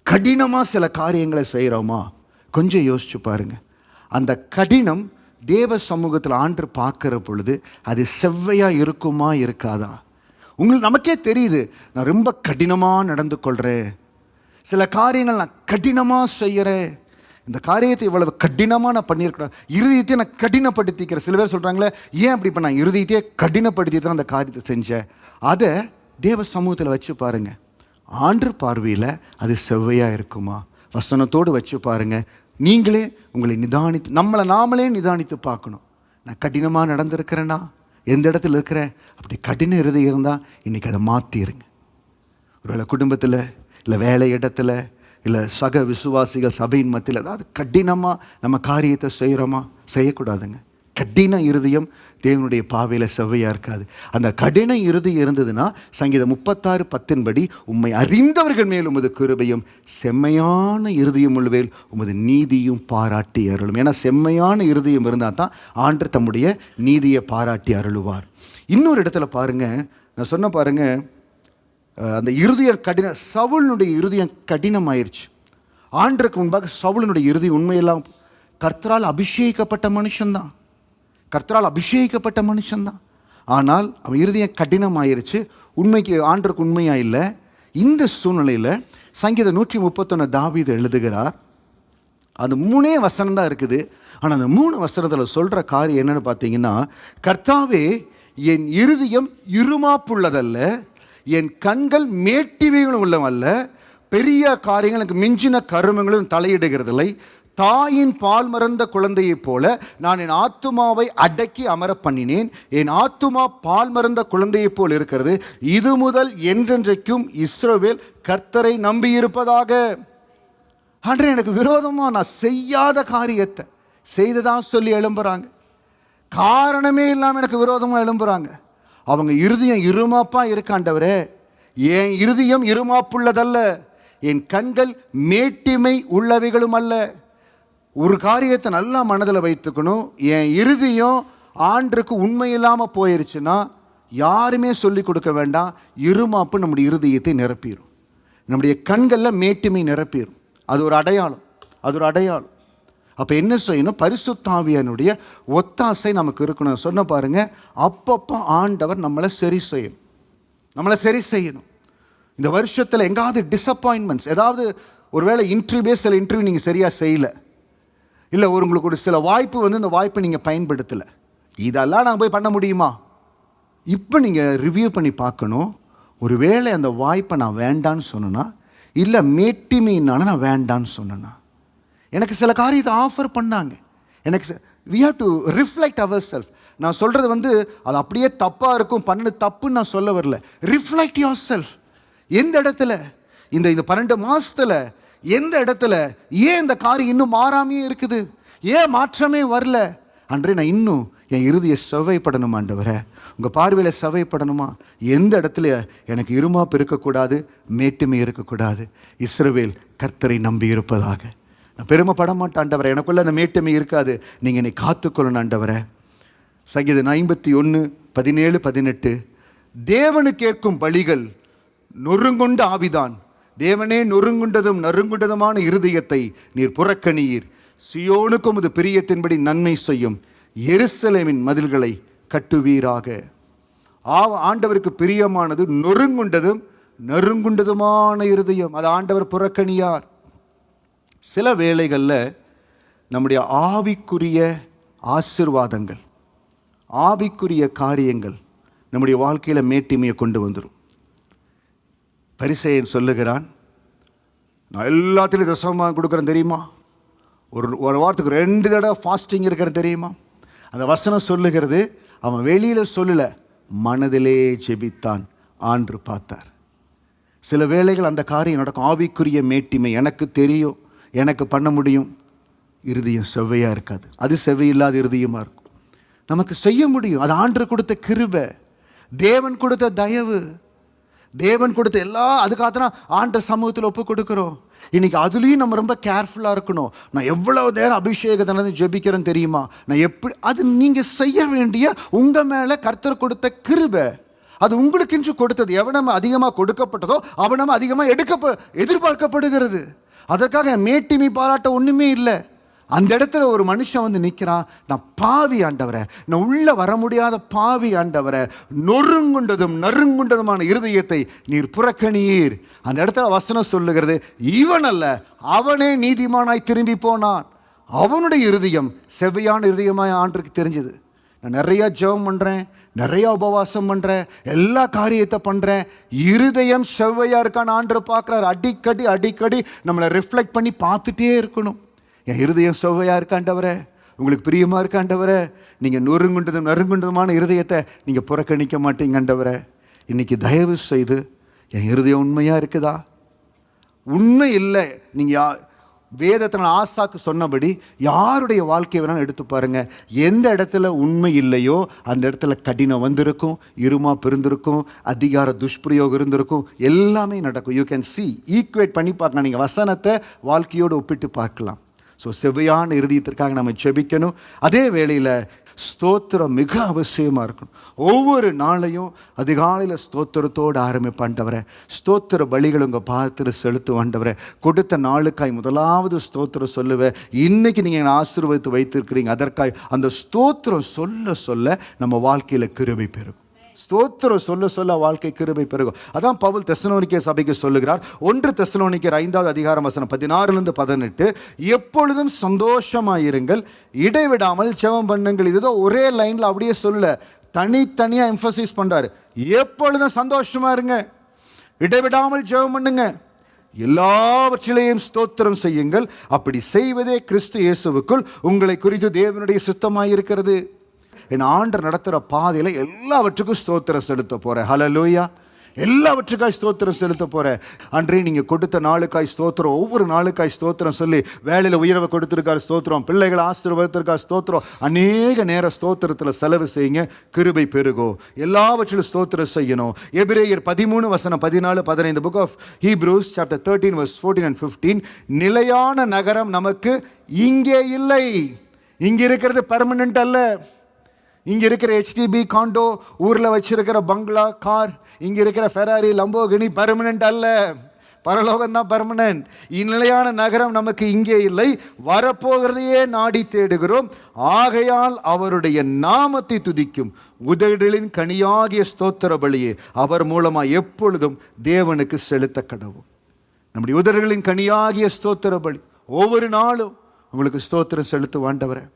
கடினமாக சில காரியங்களை செய்கிறோமா? கொஞ்சம் யோசிச்சு பாருங்க. அந்த கடினம் தேவ சமூகத்தில் ஆண்டு பார்க்கிற பொழுது அது செவ்வையாக இருக்குமா இருக்காதா? நமக்கே தெரியுது, நான் ரொம்ப கடினமாக நடந்து கொள்கிறேன், சில காரியங்கள் நான் கடினமாக செய்கிறேன், இந்த காரியத்தை இவ்வளவு கடினமாக நான் பண்ணியிருக்கிறேன், இருதயத்தை நான் கடினப்படுத்திக்கிறேன். சில பேர் சொல்கிறாங்களே, ஏன் அப்படி இப்போ நான் இருதயத்தையே கடினப்படுத்தி தான் அந்த காரியத்தை செஞ்சேன். அதை தேவ சமூகத்தில் வச்சு பாருங்க. ஆண்டு பார்வையில் அது செவ்வையாக இருக்குமா? வசனத்தோடு வச்சு பாருங்க. நீங்களே உங்களை நாமளே நிதானித்து பார்க்கணும். நான் கடினமாக நடந்திருக்கிறேன்னா, எந்த இடத்துல இருக்கிறேன்? அப்படி கடின இருதயம் இருந்தால் இன்றைக்கி அதை மாற்றிடுங்க. ஒருவேளை குடும்பத்தில், இல்லை வேலை இடத்துல, இல்லை சக விசுவாசிகள் சபையின் மத்தியில் ஏதாவது கடினமாக நம்ம காரியத்தை செய்கிறோமா? செய்யக்கூடாதுங்க. கடின இருதயம் தேவனுடைய பாவையில் செவ்வையாக இருக்காது. அந்த கடின இருதயம் இருந்ததுன்னா சங்கீதம் 36:10 படி உம்மை அறிந்தவர்கள் மேல் உமது கிருபையும் செம்மையான இருதயம் உள்ளவேல் உமது நீதியும் பாராட்டி அருளும். ஏன்னா செம்மையான இருதயம் இருந்தால் தான் ஆண்டவர் தம்முடைய நீதியை பாராட்டி அருளுவார். இன்னொரு இடத்துல பாருங்க, நான் சொன்ன பாருங்க, அந்த இருதயம் சவுலினுடைய இருதயம் கடினமாயிருச்சு. ஆண்டருக்கு முன்பாக சவுலினுடைய இருதயம் உண்மையெல்லாம் கர்த்தரால் அபிஷேகிக்கப்பட்ட மனுஷன்தான், கர்த்தரால் அபிஷேகிக்கப்பட்ட மனுஷன்தான். ஆனால் அவன் இருதயம் கடினமாயிருச்சு. உண்மைக்கு ஆண்டருக்கு உண்மையா இல்லை. இந்த சூழ்நிலையில் சங்கீதம் 131 தாவீது எழுதுகிறார். அது 3 வசனம் தான் இருக்குது. ஆனால் அந்த 3 வசனத்தில் சொல்கிற காரியம் என்னன்னு பார்த்தீங்கன்னா, கர்த்தாவே என் இருதயம் இருமாப்புள்ளதல்ல, என் கண்கள் மேட்டிவைகளும் உள்ளவல்ல, பெரிய காரியங்களுக்கு மிஞ்சின கருமங்களும் தலையிடுகிறதில்லை, தாயின் பால் மறந்த குழந்தையைப் போல நான் என் ஆத்துமாவை அடக்கி அமர பண்ணினேன். என் ஆத்துமா பால் மறந்த குழந்தையைப் போல் இருக்கிறது. இது முதல் என்றென்றைக்கும் இஸ்ரவேல் கர்த்தரை நம்பியிருப்பதாக. அன்றே எனக்கு விரோதமா நான் செய்யாத காரியத்தை செய்ததான் சொல்லி எழும்புறாங்க. காரணமே இல்லாமல் எனக்கு விரோதமா எழும்புறாங்க. அவங்க இருதயம் இருமாப்பா இருக்காண்டவரே. என் இருதயம் இருமாப்புள்ளதல்ல, என் கண்கள் மேட்டிமை உள்ளவைகளும் அல்ல. ஒரு காரியத்தை நல்லா மனதில் வைத்துக்கணும். என் இருதயம் ஆண்டுக்கு உண்மை இல்லாமல் போயிருச்சுன்னா யாருமே சொல்லி கொடுக்க வேண்டாம், இருமாப்பு நம்முடைய இருதயத்தை நிரப்பிடும். நம்முடைய கண்களில் மேட்டிமை நிரப்பிடும். அது ஒரு அடையாளம், அது ஒரு அடையாளம். அப்போ என்ன செய்யணும்? பரிசுத்த ஆவியானுடைய ஒத்தாசை நமக்கு இருக்கணும். சொன்ன பாருங்க, அப்பப்போ ஆண்டவர் நம்மளை சரி செய்யணும், நம்மளை சரி செய்யணும். இந்த வருஷத்தில் எங்காவது டிசப்பாயின்மெண்ட்ஸ், ஏதாவது ஒருவேளை இன்டர்வியூ சில இன்டர்வியூ நீங்கள் சரியாக செய்யலை, இல்லை உங்களுக்கு ஒரு சில வாய்ப்பு வந்து இந்த வாய்ப்பை நீங்கள் பயன்படுத்தலை, இதெல்லாம் நான் போய் பண்ண முடியுமா? இப்போ நீங்கள் ரிவ்யூ பண்ணி பார்க்கணும். ஒரு வேளை அந்த வாய்ப்பை நான் வேண்டான்னு சொன்னேன்னா, இல்லை மேட்டிமையினால நான் வேண்டான்னு சொன்னேன்னா, எனக்கு சில காரியத்தை ஆஃபர் பண்ணாங்க, எனக்கு we have to reflect ourselves. நான் சொல்கிறது வந்து அது அப்படியே தப்பாக இருக்கும், பண்ணது தப்புன்னு நான் சொல்ல வரல. Reflect your self. எந்த இடத்துல இந்த 12 மாதத்தில் எந்த இடத்துல ஏன் இந்த காரியம் இன்னும் மாறாமையே இருக்குது, ஏன் மாற்றமே வரல? அன்றே நான் இன்னும் என் இறுதியை செவ்வைப்படணும் ஆண்டவரே, உங்கள் பார்வையில் செவ்வைப்படணுமா? எந்த இடத்துல எனக்கு இருமாப்பு இருக்கக்கூடாது, மேட்டுமை இருக்கக்கூடாது. இஸ்ரவேல் கர்த்தரை நம்பி இருப்பதாக. நான் பெருமைப்பட மாட்டேன் ஆண்டவரே, எனக்குள்ள அந்த மேட்டுமை இருக்காது, நீங்கள் என்னை காத்துக்கொள்ளணும் ஆண்டவரே. சங்கீதம் 51:17-18. தேவனுக்கு கேட்கும் பலிகள் நொறுங்குண்ட ஆவிதான். தேவனே, நொறுங்குண்டதும் நறுங்குண்டதுமான இருதயத்தை நீர் புறக்கணியீர். சியோனுக்கும் அது பிரியத்தின்படி நன்மை செய்யும், எருசலேமின் மதில்களை கட்டுவீராக. ஆண்டவருக்கு பிரியமானது நொறுங்குண்டதும் நறுங்குண்டதுமான இருதயம். அது ஆண்டவர் புறக்கணியார். சில வேளைகளில் நம்முடைய ஆவிக்குரிய ஆசீர்வாதங்கள், ஆவிக்குரிய காரியங்கள் நம்முடைய வாழ்க்கையில் மேட்டிமையை கொண்டு வந்துடும். பரிசேயன் சொல்லுகிறான், நான் எல்லாத்திலையும் தசமமாக கொடுக்குறேன் தெரியுமா, ஒரு வாரத்துக்கு 2 தடவை ஃபாஸ்டிங் இருக்கிறேன் தெரியுமா. அந்த வசனம் சொல்லுகிறது, அவன் வெளியில் சொல்லலை, மனதிலே ஜெபித்தான், ஆண்டு பார்த்தார். சில வேளைகள் அந்த காரியம் நடக்கும். ஆவிக்குரிய மேட்டிமை, எனக்கு தெரியும், எனக்கு பண்ண முடியும், இருதயம் செவ்வையாக இருக்காது. அது செவ்வையில்லாத இருதயமாக இருக்கும். நமக்கு செய்ய முடியும், அது ஆண்டு கொடுத்த கிருபை, தேவன் கொடுத்த தயவு, தேவன் கொடுத்த அதுக்காகத்தான் ஆண்ட சமூகத்தில் ஒப்பு கொடுக்குறோம். இன்னைக்கு அதுலேயும் நம்ம ரொம்ப கேர்ஃபுல்லாக இருக்கணும். நான் எவ்வளோ நேரம் அபிஷேகத்தினது ஜெபிக்கிறேன்னு தெரியுமா, நான் எப்படி, அது நீங்கள் செய்ய வேண்டிய உங்கள் மேலே கர்த்தர் கொடுத்த கிருபை, அது உங்களுக்கென்று கொடுத்தது. எவனம் அதிகமாக கொடுக்கப்பட்டதோ அவனம் அதிகமாக எதிர்பார்க்கப்படுகிறது. அதற்காக மேட்டிமை பாராட்ட ஒன்றுமே இல்லை. அந்த இடத்துல ஒரு மனுஷன் வந்து நிற்கிறான், நான் பாவி ஆண்டவரை, நான் உள்ளே வர முடியாத பாவி ஆண்டவரை, நொறுங்குண்டதும் நறுங்குண்டதுமான இருதயத்தை நீர் புறக்கணியீர். அந்த இடத்துல வசனம் சொல்லுகிறது, இவன் அல்ல, அவனே நீதிமானாய் திரும்பி போனான். அவனுடைய இருதயம் செவ்வையான இருதயமாய் ஆண்டுக்கு தெரிஞ்சது. நான் நிறையா ஜெபம் பண்ணுறேன், நிறையா உபவாசம் பண்ணுறேன், எல்லா காரியத்தை பண்ணுறேன், இருதயம் செவ்வையாக இருக்கான்னு ஆண்டு பார்க்குறாரு. அடிக்கடி நம்மளை ரிஃப்ளெக்ட் பண்ணி பார்த்துட்டே இருக்கணும். என் இருதயம் செவ்வையாக இருக்காண்டவரே, உங்களுக்கு பிரியமாக இருக்காண்டவரே, நீங்கள் நொறுங்குண்டதும் நறுங்குண்டதுமான இருதயத்தை நீங்கள் புறக்கணிக்க மாட்டீங்கண்டவரே. இன்றைக்கி தயவு செய்து என் இருதயம் உண்மையாக இருக்குதா? உண்மை இல்லை, நீங்கள் வேதத்தில் ஆசாக்கு சொன்னபடி யாருடைய வாழ்க்கையை வேணாலும் எடுத்து பாருங்கள். எந்த இடத்துல உண்மை இல்லையோ அந்த இடத்துல கடினம் வந்திருக்கும், இருமாப்பு இருந்திருக்கும், அதிகார துஷ்பிரயோகம் இருந்திருக்கும், எல்லாமே நடக்கும். யூ கேன் சி, ஈக்குவேட் பண்ணி பார்க்கலாம். நீங்கள் வசனத்தை வாழ்க்கையோடு ஒப்பிட்டு பார்க்கலாம். ஸோ செவ்வையான இருதயத்திற்காக நம்ம ஜெபிக்கணும். அதே வேளையில் ஸ்தோத்திரம் மிக அவசியமாக இருக்கணும். ஒவ்வொரு நாளையும் அதிகாலையில் ஸ்தோத்திரத்தோடு ஆரம்பிப்பாண்டவரை, ஸ்தோத்திர பலிகள் உங்கள் பாதத்தில் செலுத்துவாண்டவரை, கொடுத்த நாளுக்காய் முதலாவது ஸ்தோத்திரம் சொல்லுவேன். இன்றைக்கி நீங்கள் என்னை ஆசீர்வதித்து வைத்திருக்கிறீங்க, அதற்காய் அந்த ஸ்தோத்திரம் சொல்ல சொல்ல நம்ம வாழ்க்கையில் கிருபை பெருகும். ஸ்தோத்திரம் சொல்ல சொல்ல வாழ்க்கை கிருபை பெருகும். அதான் பவுல் தெசலோனிக்கே சபைக்கு சொல்லுகிறார். 1 தெசலோனிக்கேயர் 5:16-18, எப்பொழுதும் சந்தோஷமாயிருங்கள், இடைவிடாமல் ஜெபம் பண்ணுங்கள். இதுதான் ஒரே லைனில் அப்படியே சொல்ல, தனித்தனியாக எம்பசைஸ் பண்ணுறாரு. எப்பொழுதும் சந்தோஷமா இருங்க, இடைவிடாமல் ஜெபம் பண்ணுங்க, எல்லாவற்றிலேயும் ஸ்தோத்திரம் செய்யுங்கள், அப்படி செய்வதே கிறிஸ்து இயேசுவுக்குள் உங்களை குறித்து தேவனுடைய சித்தமாயிருக்கிறது. என் ஆண்டவர் நடத்துகிற பாதையில் எல்லாவற்றுக்கும் ஸ்தோத்திரம் செலுத்த போகிறேன். ஹல்லேலூயா. எல்லாவற்றுக்காய் ஸ்தோத்திரம் செலுத்த போகிறேன். அன்றே நீங்கள் கொடுத்த நாளுக்காய் ஸ்தோத்திரம், ஒவ்வொரு நாளுக்காய் ஸ்தோத்திரம் சொல்லி, வேலையில் உயர்வை கொடுத்துருக்காரு ஸ்தோத்திரம், பிள்ளைகளை ஆசீர்வாதத்திற்காக ஸ்தோத்திரம், அநேக நேரம் ஸ்தோத்திரத்தில் செலவு செய்யுங்க, கிருபை பெருகும். எல்லாவற்றிலும் ஸ்தோத்திரம் செய்யணும். எபிரேயர் 13:14-15 book of Hebrews chapter 13 verse 14 and 15. நிலையான நகரம் நமக்கு இங்கே இல்லை. இங்கே இருக்கிறது பெர்மனன்ட் அல்ல. இங்கே இருக்கிற HDB காண்டோ, ஊரில் வச்சிருக்கிற பங்களா, கார், இங்கே இருக்கிற ஃபெராரி, லம்போகினி பெர்மனன்ட் அல்ல. பரலோகம் தான் பெர்மனன்ட். இந்நிலையான நகரம் நமக்கு இங்கே இல்லை, வரப்போகிறதையே நாடி தேடுகிறோம். ஆகையால் அவருடைய நாமத்தை துதிக்கும் உதடுகளின் கனியாகிய ஸ்தோத்திர பலியை அவர் மூலமாக எப்பொழுதும் தேவனுக்கு செலுத்த கடவும். நம்முடைய உதடுகளின் கனியாகிய ஸ்தோத்திர பலி ஒவ்வொரு நாளும் உங்களுக்கு ஸ்தோத்திரம் செலுத்த ஆண்டவரே.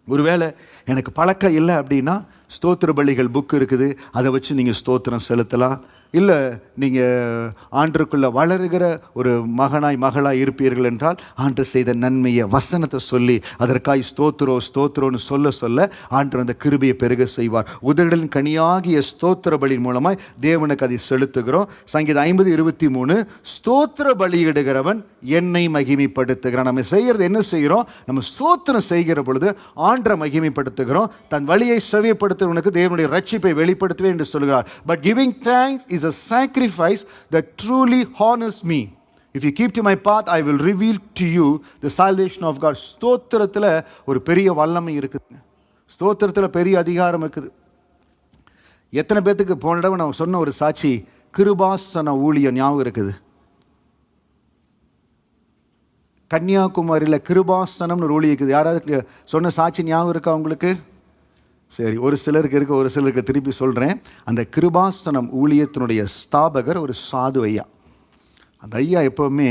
ஒருவேளை எனக்கு பழக்கம் இல்லை அப்படின்னா ஸ்தோத்திர பலிகள் புக் இருக்குது, அதை வச்சு நீங்கள் ஸ்தோத்திரம் செலுத்தலாம். இல்லை நீங்கள் ஆண்டருக்குள்ளே வளருகிற ஒரு மகனாய் மகளாய் இருப்பீர்கள் என்றால் ஆண்டர் செய்த நன்மையை வசனத்தை சொல்லி அதற்காய் ஸ்தோத்திரோன்னு சொல்ல சொல்ல ஆண்டர் அந்த கிருபையை பெருக செய்வார். உதடுகளின் கனியாகிய ஸ்தோத்திர பலியின் மூலமாய் தேவனுக்கு அதை செலுத்துகிறோம். சங்கீதம் 50:23, ஸ்தோத்திர பலியிடுகிறவன் என்னை மகிமைப்படுத்துகிறான். நம்ம செய்கிறது என்ன செய்கிறோம்? நம்ம ஸ்தோத்திரம் செய்கிற பொழுது ஆண்டரை மகிமைப்படுத்துகிறோம். தன் வழியை செவியப்படுத்துவனுக்கு தேவனுடைய ரட்சிப்பை வெளிப்படுத்துவே என்று சொல்கிறார். But giving thanks is a sacrifice that truly honors me. If you keep to my path, I will reveal to you the salvation of God. ஸ்தோத்திரத்தில் ஒரு பெரிய வல்லமை இருக்குது. ஸ்தோத்திரத்தில் பெரிய அதிகாரம் இருக்குது. எத்தனை பேத்துக்கு போன தடவை நான் சொன்ன ஒரு சாட்சி கிருபாசன ஊழியம் ஞாபகம் இருக்குது? கன்னியாகுமரியில் கிருபாசனம்னு ஒரு ஊழியம் இருக்குது. யாராவது சொன்ன சாட்சி ஞாபகம் இருக்கா உங்களுக்கு? சரி, ஒரு சிலருக்கு இருக்க, ஒரு சிலருக்கு திருப்பி சொல்கிறேன். அந்த கிருபாசனம் ஊழியத்தினுடைய ஸ்தாபகர் ஒரு சாது ஐயா. அந்த ஐயா எப்போவுமே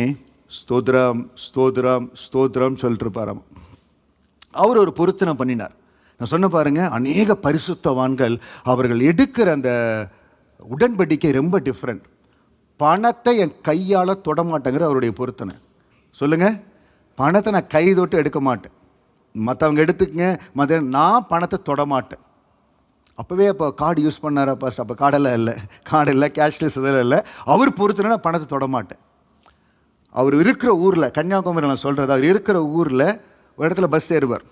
ஸ்தோத்ரம் ஸ்தோத்ரம் ஸ்தோத்ரம் சொல்லிட்டு இருப்பாராம். அவர் ஒரு பொருத்தனை பண்ணினார். நான் சொன்ன பாருங்க, அநேக பரிசுத்தவான்கள் அவர்கள் எடுக்கிற அந்த உடன்படிக்கை ரொம்ப டிஃப்ரெண்ட். பணத்தை என் கையால் தொடமாட்டேங்கிற அவருடைய பொருத்தனை. சொல்லுங்கள், பணத்தை நான் கை தொட்டு எடுக்க மாட்டேன், மற்றவங்க எடுத்துக்கங்க, நான் பணத்தை தொடமாட்டேன். அப்போவே அப்போ கார்டு யூஸ் பண்ணாரா பாஸ்ட்? அப்போ கார்டெல்லாம் இல்லை, கார்டு இல்லை, கேஷ்லெஸ் இதெல்லாம் இல்லை. அவர் பொறுத்துனா பணத்தை தொடமாட்டேன். அவர் இருக்கிற ஊரில், கன்னியாகுமரி நான் சொல்கிறது, அவர் இருக்கிற ஊரில் ஒரு இடத்துல பஸ் ஏறுவார்.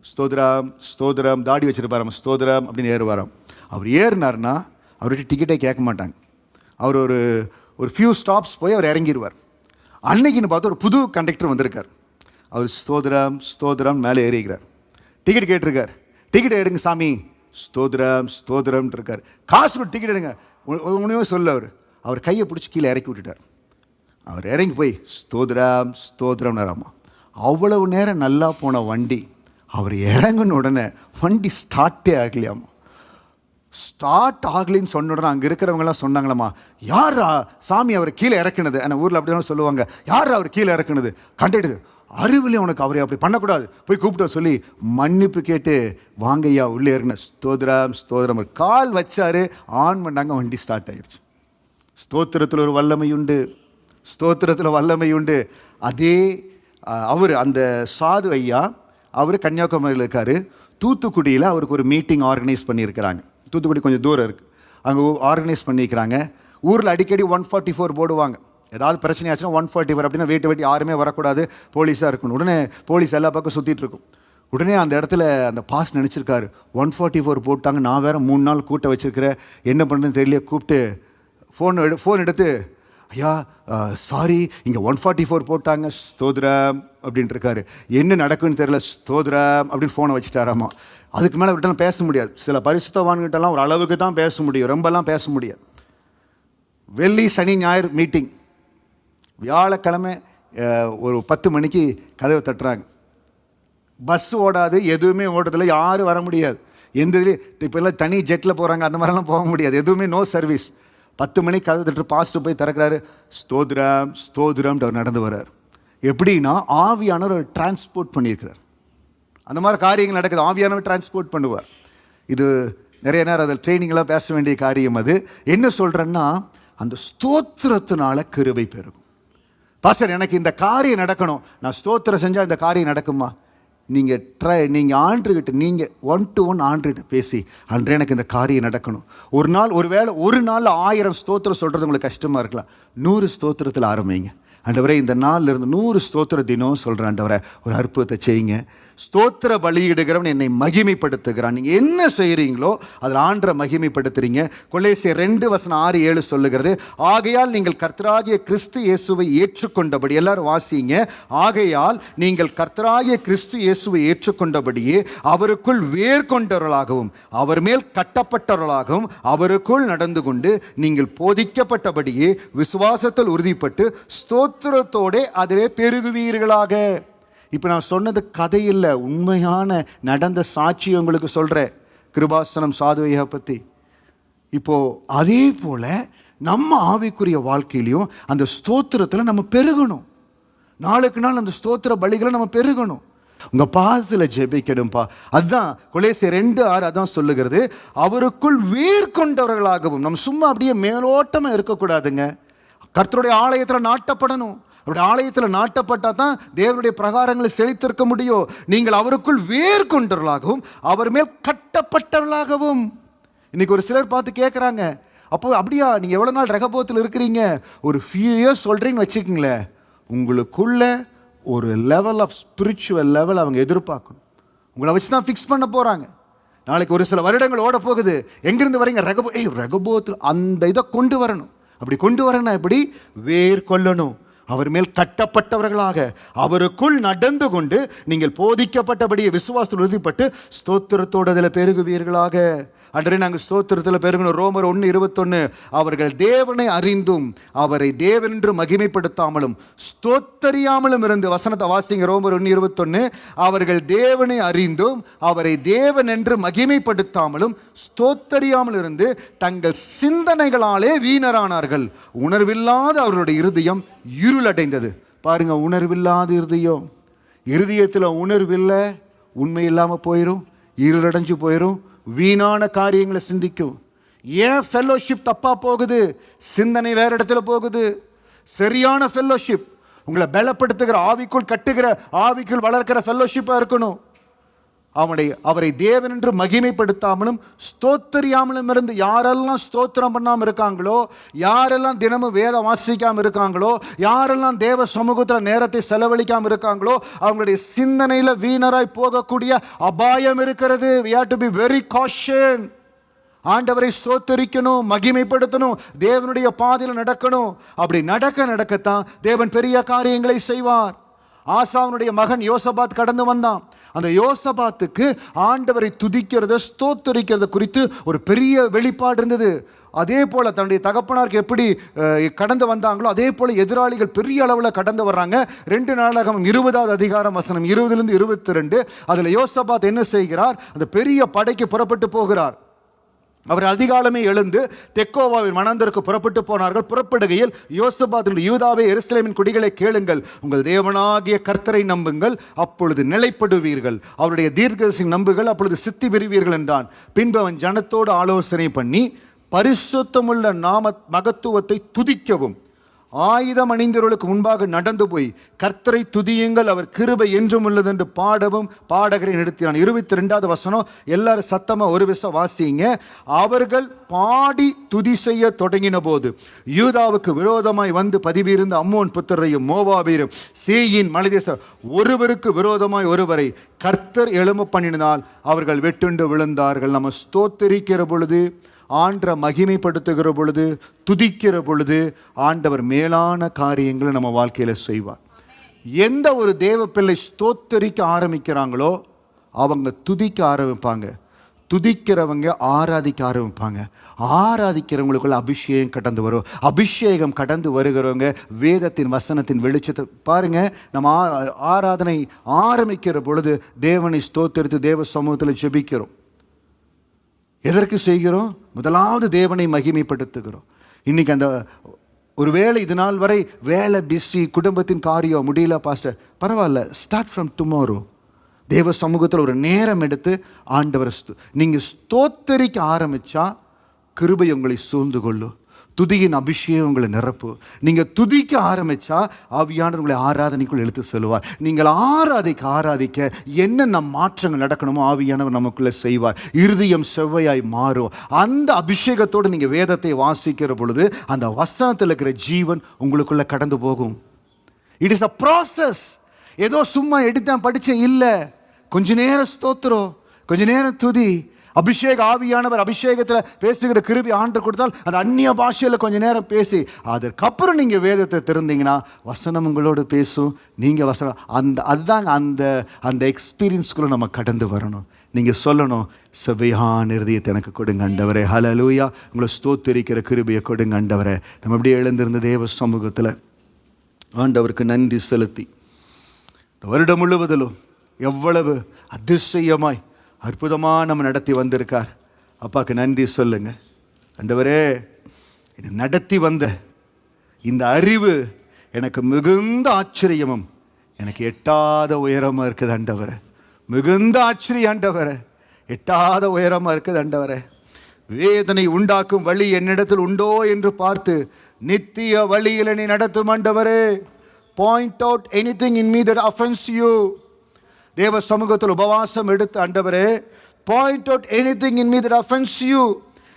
ஸ்தோத்ரம் ஸ்தோத்ரம் தாடி வச்சுருப்பாராம், ஸ்தோத்ரம் அப்படின்னு ஏறுவாராம். அவர் ஏறினார்னா அவர்கிட்ட டிக்கெட்டே கேட்க மாட்டாங்க. அவர் ஒரு ஃபியூ ஸ்டாப்ஸ் போய் அவர் இறங்கிடுவார். அன்னைக்குன்னு பார்த்து ஒரு புது கண்டக்டர் வந்திருக்கார். அவர் ஸ்தோத்ரம் ஸ்தோத்ரம் மேலே ஏறிக்கிறார். டிக்கெட் கேட்டிருக்கார். டிக்கெட் எடுங்க சாமி, ஸ்தோத்ரம் ஸ்தோத்ரம்னு இருக்கார். காசு கொடுத்து டிக்கெட் எடுங்க ஒன்றுமே சொல்ல. அவர் கையை பிடிச்சி கீழே இறக்கி விட்டுட்டார். அவர் இறங்கி போய் ஸ்தோத்ரம் ஸ்தோத்ரம்னாராமா. அவ்வளவு நேரம் நல்லா போன வண்டி அவர் இறங்கின உடனே வண்டி ஸ்டார்ட்டே ஆகலையாமா. ஸ்டார்ட் ஆகலின்னு சொன்ன உடனே அங்கே இருக்கிறவங்களாம் சொன்னாங்களாம்மா, யார் சாமி அவர் கீழே இறக்குனது? ஆனால் ஊரில் அப்படின்னா சொல்லுவாங்க, யார் அவர் கீழே இறக்குனது? கண்டக்டர், அறிவிலே உனக்கு அவரை அப்படி பண்ணக்கூடாது, போய் கூப்பிட்டு சொல்லி மன்னிப்பு கேட்டு வாங்கய்யா உள்ளே இறங்கின. ஸ்தோத்ரம் ஸ்தோத்ரம் கால் வச்சாரு, ஆன் பண்ணாங்க, வண்டி ஸ்டார்ட் ஆயிடுச்சு. ஸ்தோத்திரத்தில் ஒரு வல்லமை உண்டு, ஸ்தோத்திரத்தில் வல்லமை உண்டு. அதே அவர் அந்த சாது ஐயா அவர் கன்னியாகுமரியில் இருக்கார். தூத்துக்குடியில் அவருக்கு ஒரு மீட்டிங் ஆர்கனைஸ் பண்ணியிருக்கிறாங்க. தூத்துக்குடி கொஞ்சம் தூரம் இருக்குது, அங்கே ஆர்கனைஸ் பண்ணிக்கிறாங்க. ஊரில் அடிக்கடி 144 போடுவாங்க. ஏதாவது பிரச்சனை ஆச்சுன்னா 144 அப்படின்னா வெயிட்டு யாருமே வரக்கூடாது, போலீஸாக இருக்கணும். உடனே போலீஸ் எல்லா பக்கம் சுற்றிட்டு இருக்கும். உடனே அந்த இடத்துல அந்த பாஸ் நினச்சிருக்காரு, 144 போட்டாங்க, நான் வேறு 3 நாள் கூட்ட வச்சுருக்கிறேன், என்ன பண்ணுறதுன்னு தெரியல. கூப்பிட்டு ஃபோன் எடுத்து, ஐயா சாரி இங்கே 144 போட்டாங்க, ஸ்தோத்ரம் அப்படின்ட்டு இருக்காரு. என்ன நடக்குன்னு தெரியல, ஸ்தோத்ரம் அப்படின்னு ஃபோனை வச்சுட்டாராமா. அதுக்கு மேலே அவர்கிட்ட பேச முடியாது. சில பரிசுத்தவான்கிட்டலாம் ஒரு அளவுக்கு தான் பேச முடியும், ரொம்பலாம் பேச முடியாது. வெள்ளி சனி ஞாயிறு மீட்டிங். வியாழக்கிழமை ஒரு 10 மணிக்கு கதவை தட்டுறாங்க. பஸ் ஓடாது, எதுவுமே ஓடுறதில்ல, யாரும் வர முடியாது. எந்த இதுலேயும் இப்போ எல்லாம் தனி ஜெட்டில் போகிறாங்க, அந்த மாதிரிலாம் போக முடியாது, எதுவுமே நோ சர்வீஸ். 10 மணிக்கு கதவை தட்டு பாஸ்ட்டு போய் திறக்கிறாரு. ஸ்தோத்ரம் ஸ்தோத்ரம்ட்டு அவர் நடந்து வர்றார். எப்படின்னா ஆவியானவர் அவர் டிரான்ஸ்போர்ட் பண்ணியிருக்கிறார். அந்த மாதிரி காரியங்கள் நடக்குது, ஆவியானவர் டிரான்ஸ்போர்ட் பண்ணுவார். இது நிறைய நேரம் அதில் ட்ரைனிங்லாம் பேச வேண்டிய காரியம். அது என்ன சொல்கிறேன்னா, அந்த ஸ்தோத்திரத்தினால கிருபை பெருகும். பாஸ்டர் எனக்கு இந்த காரியம் நடக்கணும், நான் ஸ்தோத்திரம் செஞ்சால் இந்த காரியம் நடக்குமா? நீங்கள் ஆண்டுகிட்ட நீங்கள் 1-to-1 ஆண்டுகிட்ட பேசி, அன்றே எனக்கு இந்த காரியம் நடக்கணும். ஒரு நாள் 1000 ஸ்தோத்திரம் சொல்கிறது உங்களுக்கு கஷ்டமாக இருக்கலாம். 100 ஸ்தோத்திரத்தில் ஆரம்பிங்க. ஆண்டவரே இந்த நாளில் இருந்து 100 ஸ்தோத்திர தினம் சொல்கிறேன். ஆண்டவரே ஒரு அற்புதத்தை செய்யுங்க. ஸ்தோத்திர பலியிடுகிறவன் என்னை மகிமைப்படுத்துகிறான். நீங்கள் என்ன செய்கிறீங்களோ அதில் ஆண்டரை மகிமைப்படுத்துறீங்க. கொல்லேசியர் 2:6-7 சொல்லுகிறது, ஆகையால் நீங்கள் கர்த்தராகிய கிறிஸ்து இயேசுவை ஏற்றுக்கொண்டபடி, எல்லாரும் வாசிங்க, ஆகையால் நீங்கள் கர்த்தராகிய கிறிஸ்து இயேசுவை ஏற்றுக்கொண்டபடியே அவருக்குள் வேர் கொண்டவர்களாகவும் அவர் மேல் கட்டப்பட்டவர்களாகவும் அவருக்குள் நடந்து கொண்டு நீங்கள் போதிக்கப்பட்டபடியே விசுவாசத்தில் உறுதிப்பட்டு ஸ்தோத்திரத்தோடே அதிலே பெருகுவீர்களாக. இப்போ நான் சொன்னது கதை இல்லை, உண்மையான நடந்த சாட்சி உங்களுக்கு சொல்கிறேன், கிருபாசனம் சாதுவையை பற்றி. இப்போது அதே போல் நம்ம ஆவிக்குரிய வாழ்க்கையிலையும் அந்த ஸ்தோத்திரத்தில் நம்ம பெருகணும். நாளுக்கு நாள் அந்த ஸ்தோத்திர பலிகளை நம்ம பெருகணும். உங்கள் பாதத்தில் ஜெபிக்கணும்ப்பா. அதுதான் கொலேசியர் 2:6 அதான் சொல்லுகிறது, அவருக்குள் வேர் கொண்டவர்களாகவும். நம்ம சும்மா அப்படியே மேலோட்டமாக இருக்கக்கூடாதுங்க. கர்த்தருடைய ஆலயத்தில் நாட்டப்படணும். அவருடைய ஆலயத்தில் நாட்டப்பட்டால் தான் தேவனுடைய பிரகாரங்களை செழித்திருக்க முடியும். நீங்கள் அவருக்குள் வேர் கொண்டவர்களாகவும் அவர் மேல் கட்டப்பட்டவர்களாகவும். இன்னைக்கு ஒரு சிலர் பார்த்து கேட்குறாங்க, அப்போ அப்படியா நீங்கள் எவ்வளோ நாள் ரெகபோத்தில் இருக்கிறீங்க? ஒரு ஃபியூ இயர்ஸ் சொல்கிறீங்கன்னு வச்சுக்கிங்களேன், உங்களுக்குள்ள ஒரு லெவல் ஆஃப் ஸ்பிரிச்சுவல் லெவல் அவங்க எதிர்பார்க்கணும். உங்களை வச்சு தான் ஃபிக்ஸ் பண்ண போகிறாங்க. நாளைக்கு ஒரு சில வருடங்கள் ஓட போகுது. எங்கேருந்து வரீங்க? ரெகபோத்தில் அந்த இதை கொண்டு வரணும். அப்படி கொண்டு வரணும். எப்படி? வேர் கொள்ளணும். அவர் மேல் கட்டப்பட்டவர்களாக அவருக்குள் நடந்து கொண்டு நீங்கள் போதிக்கப்பட்டபடியே விசுவாசத்தில் உறுதிப்பட்டு ஸ்தோத்திரத்தோடு அதில் பெருகுவீர்களாக. அன்றே நாங்கள் ஸ்தோத்திரத்தில் பெருகணும். ரோமர் 1:21, அவர்கள் தேவனை அறிந்தும் அவரை தேவன் என்று மகிமைப்படுத்தாமலும் ஸ்தோத்தரியாமலும் இருந்து. வசனத்தை வாசிங்க. ரோமர் 1:21, அவர்கள் தேவனை அறிந்தும் அவரை தேவன் என்று மகிமைப்படுத்தாமலும் ஸ்தோத்தரியாமல் இருந்து தங்கள் சிந்தனைகளாலே வீணரானார்கள். உணர்வில்லாத அவர்களுடைய இருதயம் இருளடைந்தது. பாருங்க, உணர்வில்லாத இருதயம். இருதயத்தில் உணர்வில்லை, உண்மை இல்லாமல் போயிடும், இருளடைஞ்சு போயிடும், வீணான காரியங்களை சிந்திக்கும். ஏன் ஃபெல்லோஷிப் தப்பா போகுது? சிந்தனை வேற இடத்துல போகுது. சரியான ஃபெல்லோஷிப், உங்களை பலப்படுத்துகிற, ஆவிக்குள் கட்டுகிற, ஆவிக்குள் வளர்க்கிற ஃபெல்லோஷிப்பா இருக்கணும். அவரை தேவன் என்று மகிமைப்படுத்தாமலும் ஸ்தோத்தரியாமலும் இருந்து. யாரெல்லாம் ஸ்தோத்திரம் பண்ணாமல் இருக்காங்களோ, யாரெல்லாம் தினமும் வேதம் வாசிக்காமல் இருக்காங்களோ, யாரெல்லாம் தேவ சமூகத்தில் நேரத்தை செலவழிக்காமல் இருக்காங்களோ, அவங்களுடைய சிந்தனையில் வீணராய் போகக்கூடிய அபாயம் இருக்கிறது. We have to be very cautious. ஆண்டவரை ஸ்தோத்தரிக்கணும், மகிமைப்படுத்தணும், தேவனுடைய பாதையில் நடக்கணும். அப்படி நடக்கத்தான் தேவன் பெரிய காரியங்களை செய்வார். ஆசாவனுடைய மகன் யோசபாத் கடந்து வந்தான். அந்த யோசபாத்துக்கு ஆண்டவரை துதிக்கிறத, ஸ்தோத்தரிக்கிறத குறித்து ஒரு பெரிய வெளிப்பாடு இருந்தது. அதே போல் தன்னுடைய தகப்பனாருக்கு எப்படி கடந்து வந்தாங்களோ அதே போல் எதிராளிகள் பெரிய அளவில் கடந்து வர்றாங்க. 2 நாளாகமம் 20வது அதிகாரம் வசனம் 20லிருந்து 22, அதில் யோசபாத் என்ன செய்கிறார்? அந்த பெரிய படைக்கு புறப்பட்டு போகிறார். அவர் அதிகாலமே எழுந்து தெக்கோவாவின் வனாந்தருக்கு புறப்பட்டு போனார்கள். புறப்படுகையில் யோசபாத், யூதாவே எருசலேமின் குடிகளை கேளுங்கள், உங்கள் தேவனாகிய கர்த்தரை நம்புங்கள், அப்பொழுது நிலைப்படுவீர்கள், அவருடைய தீர்க்கதரிசி நம்புங்கள், அப்பொழுது சித்தி பெறுவீர்கள் என்றான். பின்பு அவன் ஜனத்தோடு ஆலோசனை பண்ணி பரிசுத்தமுள்ள மகத்துவத்தை துதிக்கவும் ஆயுதம் அணிந்தவர்களுக்கு முன்பாக நடந்து போய் கர்த்தரை துதியுங்கள், அவர் கிருபை என்றும் உள்ளது என்று பாடவும் பாடகரை நிறுத்தினான். 22வது வசனம் எல்லாரும் சத்தமா ஒரு விஷயம் வாசிங்க. அவர்கள் பாடி துதி செய்ய தொடங்கின போது யூதாவுக்கு விரோதமாய் வந்து பதிவிருந்த அம்மோன் புத்திரையும் மோவாபியரும் சேயின் மலைதேச ஒருவருக்கு விரோதமாய் ஒருவரை கர்த்தர் எழும்ப பண்ணினால் அவர்கள் வெட்டுண்டு விழுந்தார்கள். நம்ம ஸ்தோத்தரிக்கிற பொழுது, ஆண்டரை மகிமைப்படுத்துகிற பொழுது, துதிக்கிற பொழுது ஆண்டவர் மேலான காரியங்களை நம்ம வாழ்க்கையில் செய்வார். எந்த ஒரு தேவ பிள்ளை ஸ்தோத்தரிக்க ஆரம்பிக்கிறாங்களோ அவங்க துதிக்க ஆரம்பிப்பாங்க. துதிக்கிறவங்க ஆராதிக்க ஆரம்பிப்பாங்க. ஆராதிக்கிறவங்களுக்குள்ள அபிஷேகம் கடந்து வரும். அபிஷேகம் கடந்து வருகிறவங்க வேதத்தின் வசனத்தின் வெளிச்சத்தை பாருங்க. நம்ம ஆராதனை ஆரம்பிக்கிற பொழுது தேவனை ஸ்தோத்தரித்து தேவ சமூகத்தில் ஜெபிக்கிறோம். எதற்கு செய்கிறோம்? முதலாவது தேவனை மகிமைப்படுத்துகிறோம். இன்னைக்கு அந்த ஒரு வேளை இது நாள் வரை வேலை பிஸி, குடும்பத்தின் காரியம் முடியல பாஸ்டர், பரவாயில்ல, ஸ்டார்ட் ஃப்ரம் டுமாரோ தேவ சமூகத்தில் ஒரு நேரம் எடுத்து ஆண்டவர் நீங்கள் ஸ்தோத்தரிக்க ஆரம்பித்தா கிருபை உங்களை சூழ்ந்து கொள்ளும். துதியின் அபிஷேகம் உங்களை நிரப்பு. நீங்கள் துதிக்க ஆரம்பித்தா ஆவியானவர் உங்களை ஆராதனைக்குள் இழுத்து செல்வார். நீங்கள் ஆராதிக்க என்னென்ன மாற்றங்கள் நடக்கணுமோ ஆவியானவர் நமக்குள்ளே செய்வார். இருதயம் செவ்வையாய் மாறும். அந்த அபிஷேகத்தோடு நீங்கள் வேதத்தை வாசிக்கிற பொழுது அந்த வசனத்தில் இருக்கிற ஜீவன் உங்களுக்குள்ளே கடந்து போகும். It is a process. ஏதோ சும்மா எடுத்தேன் படித்தேன் இல்லை. கொஞ்ச நேரம் ஸ்தோத்திரம், கொஞ்ச நேரம் துதி. அபிஷேக ஆவியானவர் அபிஷேகத்தில் பேசுகிற கிருபை ஆண்டு கொடுத்தால் அந்த அந்நிய பாஷையில் கொஞ்ச நேரம் பேசி அதற்கப்புறம் நீங்கள் வேதத்தை திறந்தீங்கன்னா வசனம் உங்களோடு பேசும். நீங்கள் வசனம் அதுதாங்க அந்த எக்ஸ்பீரியன்ஸ்குள்ளே நம்ம கடந்து வரணும். நீங்கள் சொல்லணும், செவ்வையான இருதயத்தை எனக்கு கொடுங்க ஆண்டவரே. ஹல்லேலூயா. உங்களை ஸ்தோத்திரிக்கிற கிருபையை கொடுங்க ஆண்டவரே. நம்ம அப்படியே எழுந்திருந்த தேவ சமூகத்தில் ஆண்டவருக்கு நன்றி செலுத்தி இந்த வருடம் முழுவதிலும் எவ்வளவு அதிசயமாய் அற்புதமாக நம்ம நடத்தி வந்திருக்கார். அப்பாவுக்கு நன்றி சொல்லுங்க. ஆண்டவரே, என்னை நடத்தி வந்த இந்த அறிவு எனக்கு மிகுந்த ஆச்சரியமும் எனக்கு எட்டாத உயரமாக இருக்குது ஆண்டவரே. மிகுந்த ஆச்சரியம் ஆண்டவரே, எட்டாத உயரமாக இருக்குது ஆண்டவரே. வேதனை உண்டாக்கும் வழி என்னிடத்தில் உண்டோ என்று பார்த்து நித்திய வழியில் நீ நடத்தும் ஆண்டவரே. Point out anything in me that offence you. தேவ சமூகத்தில் உபவாசம் எடுத்து ஆண்டவரே, point out anything in me that offence you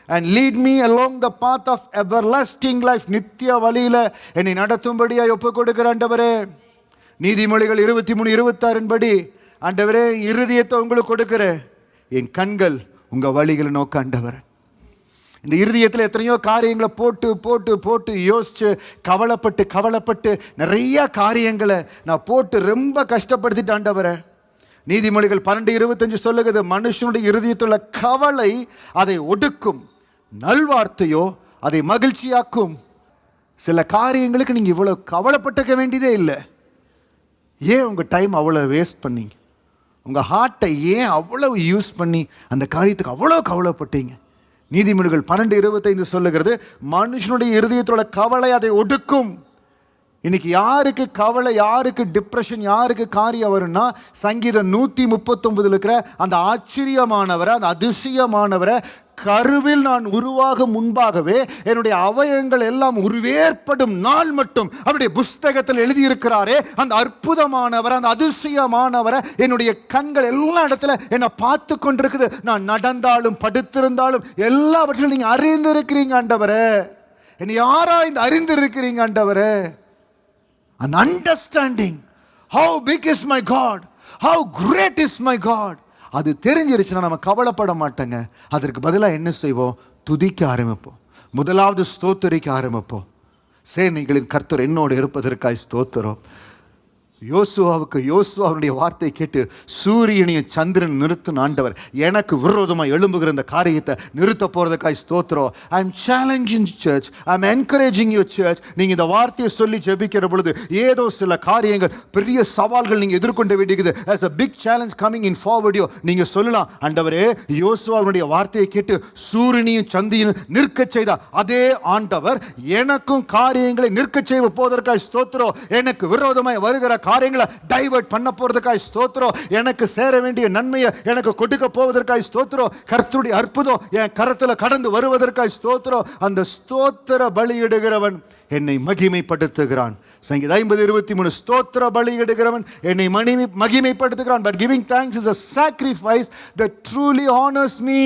and lead me along the path of everlasting life. நித்திய வழியில் என்னை நடத்தும்படியாக ஒப்புக் கொடுக்கிற ஆண்டவரே. நீதிமொழிகள் 23:26 படி ஆண்டவரே, இருதயத்தை உங்களுக்கு கொடுக்கிறேன், என் கண்கள் உங்கள் வழிகளை நோக்க ஆண்டவரே. இந்த இருதயத்தில் எத்தனையோ காரியங்களை போட்டு போட்டு போட்டு யோசித்து கவலைப்பட்டு நிறைய காரியங்களை நான் போட்டு ரொம்ப கஷ்டப்படுத்திட்டு ஆண்டவரே. நீதிமொழிகள் 12:25 சொல்லுகிறது, மனுஷனுடைய இருதயத்துள்ள கவலை அதை ஒடுக்கும், நல்வார்த்தையோ அதை மகிழ்ச்சியாக்கும். சில காரியங்களுக்கு நீங்கள் இவ்வளோ கவலைப்பட்டுக்க வேண்டியதே இல்லை. ஏன் உங்கள் டைம் அவ்வளோ வேஸ்ட் பண்ணீங்க? உங்கள் ஹார்ட்டை ஏன் அவ்வளவு யூஸ் பண்ணி அந்த காரியத்துக்கு அவ்வளோ கவலைப்பட்டீங்க? நீதிமொழிகள் 12:25 சொல்லுகிறது, மனுஷனுடைய இருதயத்தோட கவலை அதை ஒடுக்கும். இன்னைக்கு யாருக்கு கவலை, யாருக்கு டிப்ரெஷன், யாருக்கு காரியம் வரும்னா, சங்கீதம் 139 இருக்கிற அந்த ஆச்சரியமானவரை, அந்த அதிசயமானவரை, கருவில் நான் உருவாகும் முன்பாகவே என்னுடைய அவயங்கள் எல்லாம் உருவேற்படும் நாள் மட்டும் அவருடைய புஸ்தகத்தில் எழுதியிருக்கிறாரே, அந்த அற்புதமானவரை, அந்த அதிசயமானவரை என்னுடைய கண்கள் எல்லா இடத்துல என்னை பார்த்து கொண்டிருக்குது. நான் நடந்தாலும் படுத்திருந்தாலும் எல்லாவற்றிலும் நீங்க அறிந்திருக்கிறீங்க ஆண்டவரே. என்னை யாராய்ந்து அறிந்திருக்கிறீங்க ஆண்டவரே. An understanding how big is my God, how great is my God, அது தெரிஞ்சிருச்சுன்னா நம்ம கவலைப்பட மாட்டோங்க. அதற்கு பதிலாக என்ன செய்வோம்? துதிக்க ஆரம்பிப்போம். முதலாவது ஸ்தோத்தரிக்க ஆரம்பிப்போம். சேனைகளின் கர்த்தர் என்னோடு இருப்பதற்காய் ஸ்தோத்திரம். யோசுவாவுடைய வார்த்தை கேட்டு சூரியனையும் சந்திரன் நிறுத்தின ஆண்டவர் எனக்கு விரோதமாக எழும்புகிற இந்த காரியத்தை நிறுத்த போகிறதுக்காய் ஸ்தோத்திரம். I am challenging church, I am encouraging your church. நீங்கள் இந்த வார்த்தையை சொல்லி ஜெபிக்கிற பொழுது ஏதோ சில காரியங்கள், பெரிய சவால்கள் நீங்கள் எதிர்கொண்டு வேண்டியது. as a big challenge coming in forward you, நீங்கள் சொல்லலாம், ஆண்டவரே, யோசுவாவுடைய வார்த்தையை கேட்டு சூரியனையும் சந்திரனையும் நிற்க செய்த அதே ஆண்டவர் எனக்கும் காரியங்களை நிற்க செய்ய போவதற்காய் ஸ்தோத்திரம். எனக்கு விரோதமாய் வருகிற காரியங்களை டைவர்ட் பண்ண போறதுக்காய் ஸ்தோத்திரம். எனக்கு சேர வேண்டிய நன்மையை எனக்கு கொடுக்க போவதற்காய் ஸ்தோத்திரம். கர்த்தருடைய அற்புதம் என் கரத்தில் கடந்து வருவதற்காய் ஸ்தோத்திரம். அந்த ஸ்தோத்திர பலியிடுகிறவன் என்னை மகிமைப்படுத்துகிறான். சங்கீதம் 50:23, ஸ்தோத்திர பலியிடுகிறவன் என்னை மகிமைப்படுத்துகிறான். But giving thanks is a sacrifice that truly honors me.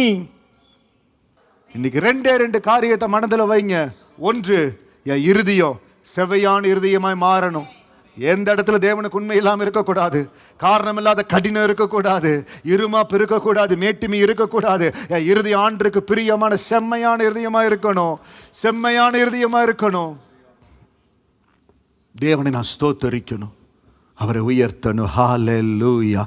இன்னைக்கு ரெண்டு காரியத்தை மனதில் வைங்க. ஒன்று, என் இருதயம் செவ்வையான இருதயமாய் மாறணும். எந்த இடத்துல தேவனுக்கு உண்மை இல்லாமல் இருக்கக்கூடாது, காரணம் இல்லாத கடினம் இருக்கக்கூடாது, இருமாப்பு இருக்கக்கூடாது, மேட்டுமை இருக்கக்கூடாது. இருதய ஆண்டுக்கு பிரியமான செம்மையான இருதயமா இருக்கணும். செம்மையான இருதயமா இருக்கணும். தேவனை நான் ஸ்தோத்தரிக்கணும், அவரை உயர்த்தணும். ஹalleluya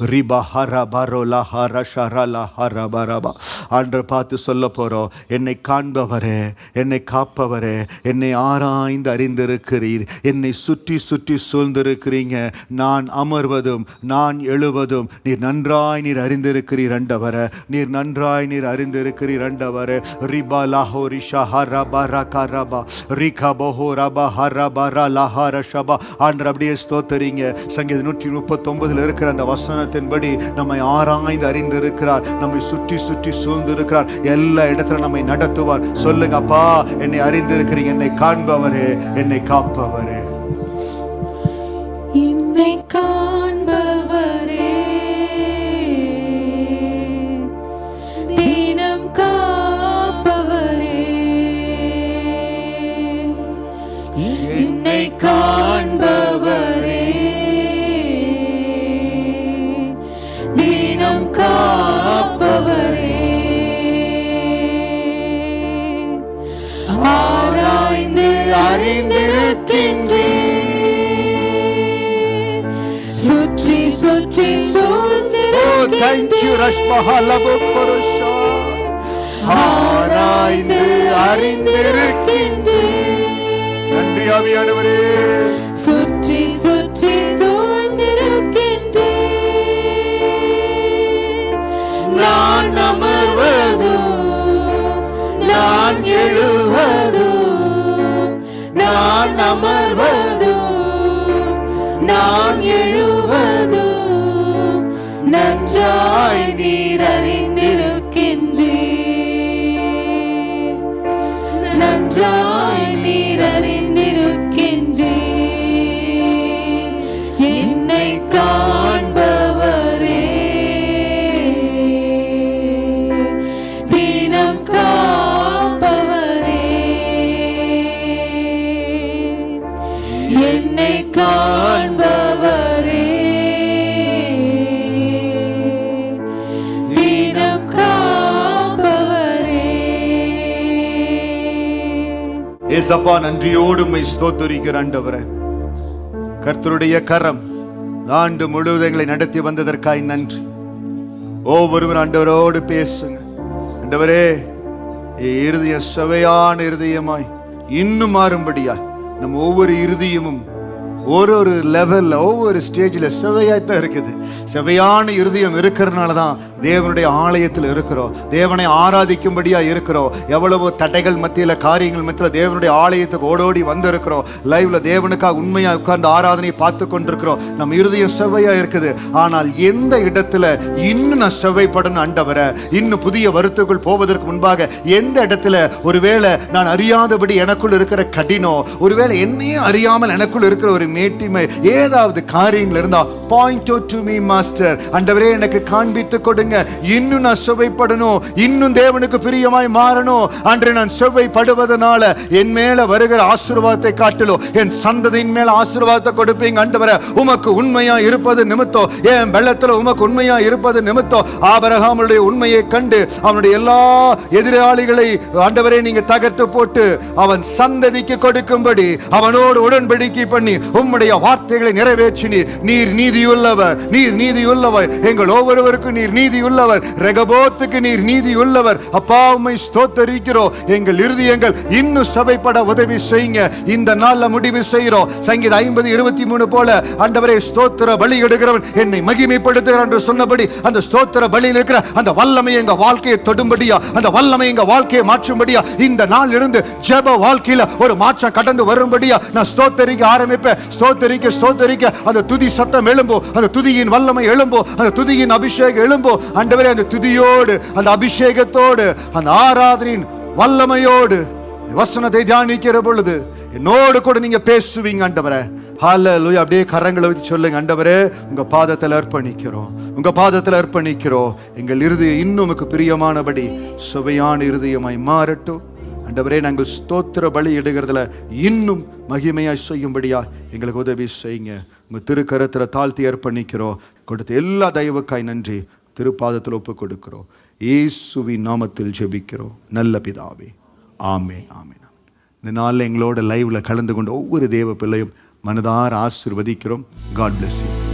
ரிபா ஹரபரோலா ஹரஷரலா ஹரபரபா. ஆண்டவர் பார்த்து சொல்ல போறோம், என்னை காண்பவரே, என்னை காப்பவரே, என்னை ஆராய்ந்து அறிந்திருக்கிறீர், என்னை சுற்றி சுற்றி சூழ்ந்திருக்கிறீங்க. நான் அமர்வதும் நான் எழுவதும் நீர் நன்றாய் அறிந்திருக்கிறீர் ஆண்டவரே. நீர் நன்றாய் அறிந்திருக்கிறீர் ஆண்டவரே. ரிபா லஹோ ரிஷா ஹரபரா கரபா ரிகா பஹோ ரபா ஹரபரா லஹரஷபா. ஆண்டவர் அப்படியே ஸ்தோத்தரிங்க. செய்யுங்க. சங்கீதம் 139 இருக்கிற அந்த வசனத்தின்படி நம்மை ஆராய்ந்து அறிந்து இருக்கிறார், நம்மை சுற்றி சுற்றி சூழ்ந்து இருக்கிறார், எல்லா இடத்துல நம்மை நடத்துவார். சொல்லுங்க, அப்பா என்னை அறிந்து இருக்கிறீங்க, என்னை காண்பவரே, என்னை காப்பவரே.
என்னை காண்பவரே, தினம் காப்பவரே, என்னை காண்பவரே, தினம் காப்பவரே, ஆராய்ந்து அறிந்திருக்கின்றேன், சுற்றி சுற்றி ஆராய்ந்து அறிந்திருக்கின்றேன்.
நன்றி ஆவியானவரே.
சுற்றி சுற்றி சூழ்ந்திருக்கின்றேன். நான் அமர்வதும் நான் எழுவதும், நான் அமர்வதும் நான் எழுவதும் நன்றாய் நீர் அறிந்திருக்கின்றீர், நன்றாய் நீர் அறிந்திருக்கின்றீர். என்னை காண்பவரே, தினம் காப்பவரே, என்னை காண்பவரே, தினம் காப்பவரே.
ஏசப்பா, நன்றியோடு உம்மை ஸ்தோத்திரிக்கிற ஆண்டவரே. கர்த்தருடைய கரம் ஆண்டு முழுவதும் எங்களை நடத்தி வந்ததற்காய் நன்றி. ஒவ்வொருவர் ஆண்டவரோடு பேசுங்க. ஆண்டவரே, இருதயம் சுவையான இருதயமாய் இன்னும் மாறும்படியா நம்ம ஒவ்வொரு இருதயமும் ஒரு லெவல்ல ஒவ்வொரு ஸ்டேஜில் செவையாய்த்தான் இருக்குது. செவையான இருதயம் இருக்கிறதுனால தான் தேவனுடைய ஆலயத்தில் இருக்கிறோம், தேவனை ஆராதிக்கும்படியா இருக்கிறோம். எவ்வளவோ தடைகள் மத்தியில், காரியங்கள் மத்தியில் தேவனுடைய ஆலயத்துக்கு ஓடோடி வந்திருக்கிறோம். லைவ்ல தேவனுக்காக உண்மையா உட்கார்ந்து ஆராதனையை பார்த்து கொண்டிருக்கிறோம். நம்ம இருதயம் செவையா இருக்குது. ஆனால் எந்த இடத்துல இன்னும் நான் செவைப்படணும் ஆண்டவரே, இன்னும் புதிய வருத்துக்குள் போவதற்கு முன்பாக எந்த இடத்துல ஒருவேளை நான் அறியாதபடி எனக்குள் இருக்கிற கடினம், ஒருவேளை என்னையும் அறியாமல் எனக்குள் இருக்கிற ஒரு மேட்டிமை, ஏதாவது காரியங்கள் இருந்தா பாயிண்ட் டு மீ மாஸ்டர். ஆண்டவரே, எனக்கு காண்பித்து கொடுங்க. இன்னும் நான் சுவைப்படணும், இன்னும் தேவனுக்கு பிரியமாய் மாறணும். அன்று நான் சுவைப்படுவதனால என் மேல வருகிற ஆசீர்வாதத்தை காட்டிலும் என் சந்ததியின் மேல ஆசீர்வாதத்தை கொடுப்பீங்க ஆண்டவரே. உமக்கு உண்மையா இருப்பது நிமித்தம், என் வெள்ளத்துல உமக்கு உண்மையா இருப்பது நிமித்தம் ஆபிரகாமுடைய உண்மையை கண்டு அவனுடைய எல்லா எதிராளிகளை ஆண்டவரே நீங்க தகர்த்து போட்டு அவன் சந்ததிக்கு கொடுக்கும்படி அவனோடு உடன்படிக்கை பண்ணி உம்முடைய வார்த்தைகளை நிறைவேற்றினீர். நீர் நீதியுள்ளவர், நீர் நீதியுள்ளவர். எங்கள் ஒவ்வொருவருக்கும் நீர் நீதியுள்ளவர். ரெகபோத்துக்கு நீர் நீதியுள்ளவர். அப்பா, உம்மை ஸ்தோத்தரிக்கிறோம். எங்கள் இருதயங்கள் இன்னும் சபைப்பட உதவி செய்யுங்க. இந்த நாள்ல முடிவு செய்கிறோம். சங்கீதம் 50:23 போல ஆண்டவரே, ஸ்தோத்திர பலி எடுக்கிறவன் என்னை மகிமைப்படுத்துகிறான் என்று சொன்னபடி அந்த ஸ்தோத்திர பலியில் இருக்கிற அந்த வல்லமை எங்க வாழ்க்கையை தொடும்படியா, அந்த வல்லமை எங்க வாழ்க்கையை மாற்றும்படியா, இந்த நாள் இருந்து ஜெப வாழ்க்கையில ஒரு மாற்றம் கடந்து வரும்படியா நான் ஸ்தோத்தரிக்க ஆரம்பிப்பேன். ஸ்தோத்தரிக்க ஸ்தோத்தரிக்க அந்த துதி சத்தம் எழும்போ, அந்த துதியின் வல்லமை எழும்போ, அந்த துதியின் அபிஷேகம் எழும்போ. ஆண்டவரே, அந்த துதியோடு, அந்த அபிஷேகத்தோடு, அந்த ஆராதனையின் வல்லமையோடு வசனத்தை தியானிக்கிற பொழுது என்னோடு கூட நீங்க பேசுவீங்க ஆண்டவரே. ஹல்லேலூயா. அப்படியே கரங்களை வச்சு சொல்லுங்க, ஆண்டவரே உங்க பாதத்தில் அர்ப்பணிக்கிறோம், உங்க பாதத்தில் அர்ப்பணிக்கிறோம். எங்கள் இருதயம் இன்னும் பிரியமானபடி சுவையான இருதயமாய் மாறட்டும் ஆண்டவரே. நாங்கள் ஸ்தோத்திர பலி இடுகிறதுல இன்னும் மகிமையாய் செய்யும்படியா எங்களுக்கு உதவி செய்யுங்க. உங்க திருக்கரத்தில் தாழ்த்தி அர்ப்பணிக்கிறோம். கொடுத்த எல்லா தயவுக்காய் நன்றி. திருப்பாதத்தில் ஒப்பு கொடுக்கிறோம். இயேசுவின் நாமத்தில் ஜெபிக்கிறோம் நல்ல பிதாவே, ஆமென், ஆமென். இந்த நாளில் எங்களோட லைவ்ல கலந்து கொண்ட ஒவ்வொரு தேவ பிள்ளையும் மனதார ஆசீர்வதிக்கிறோம். God bless you.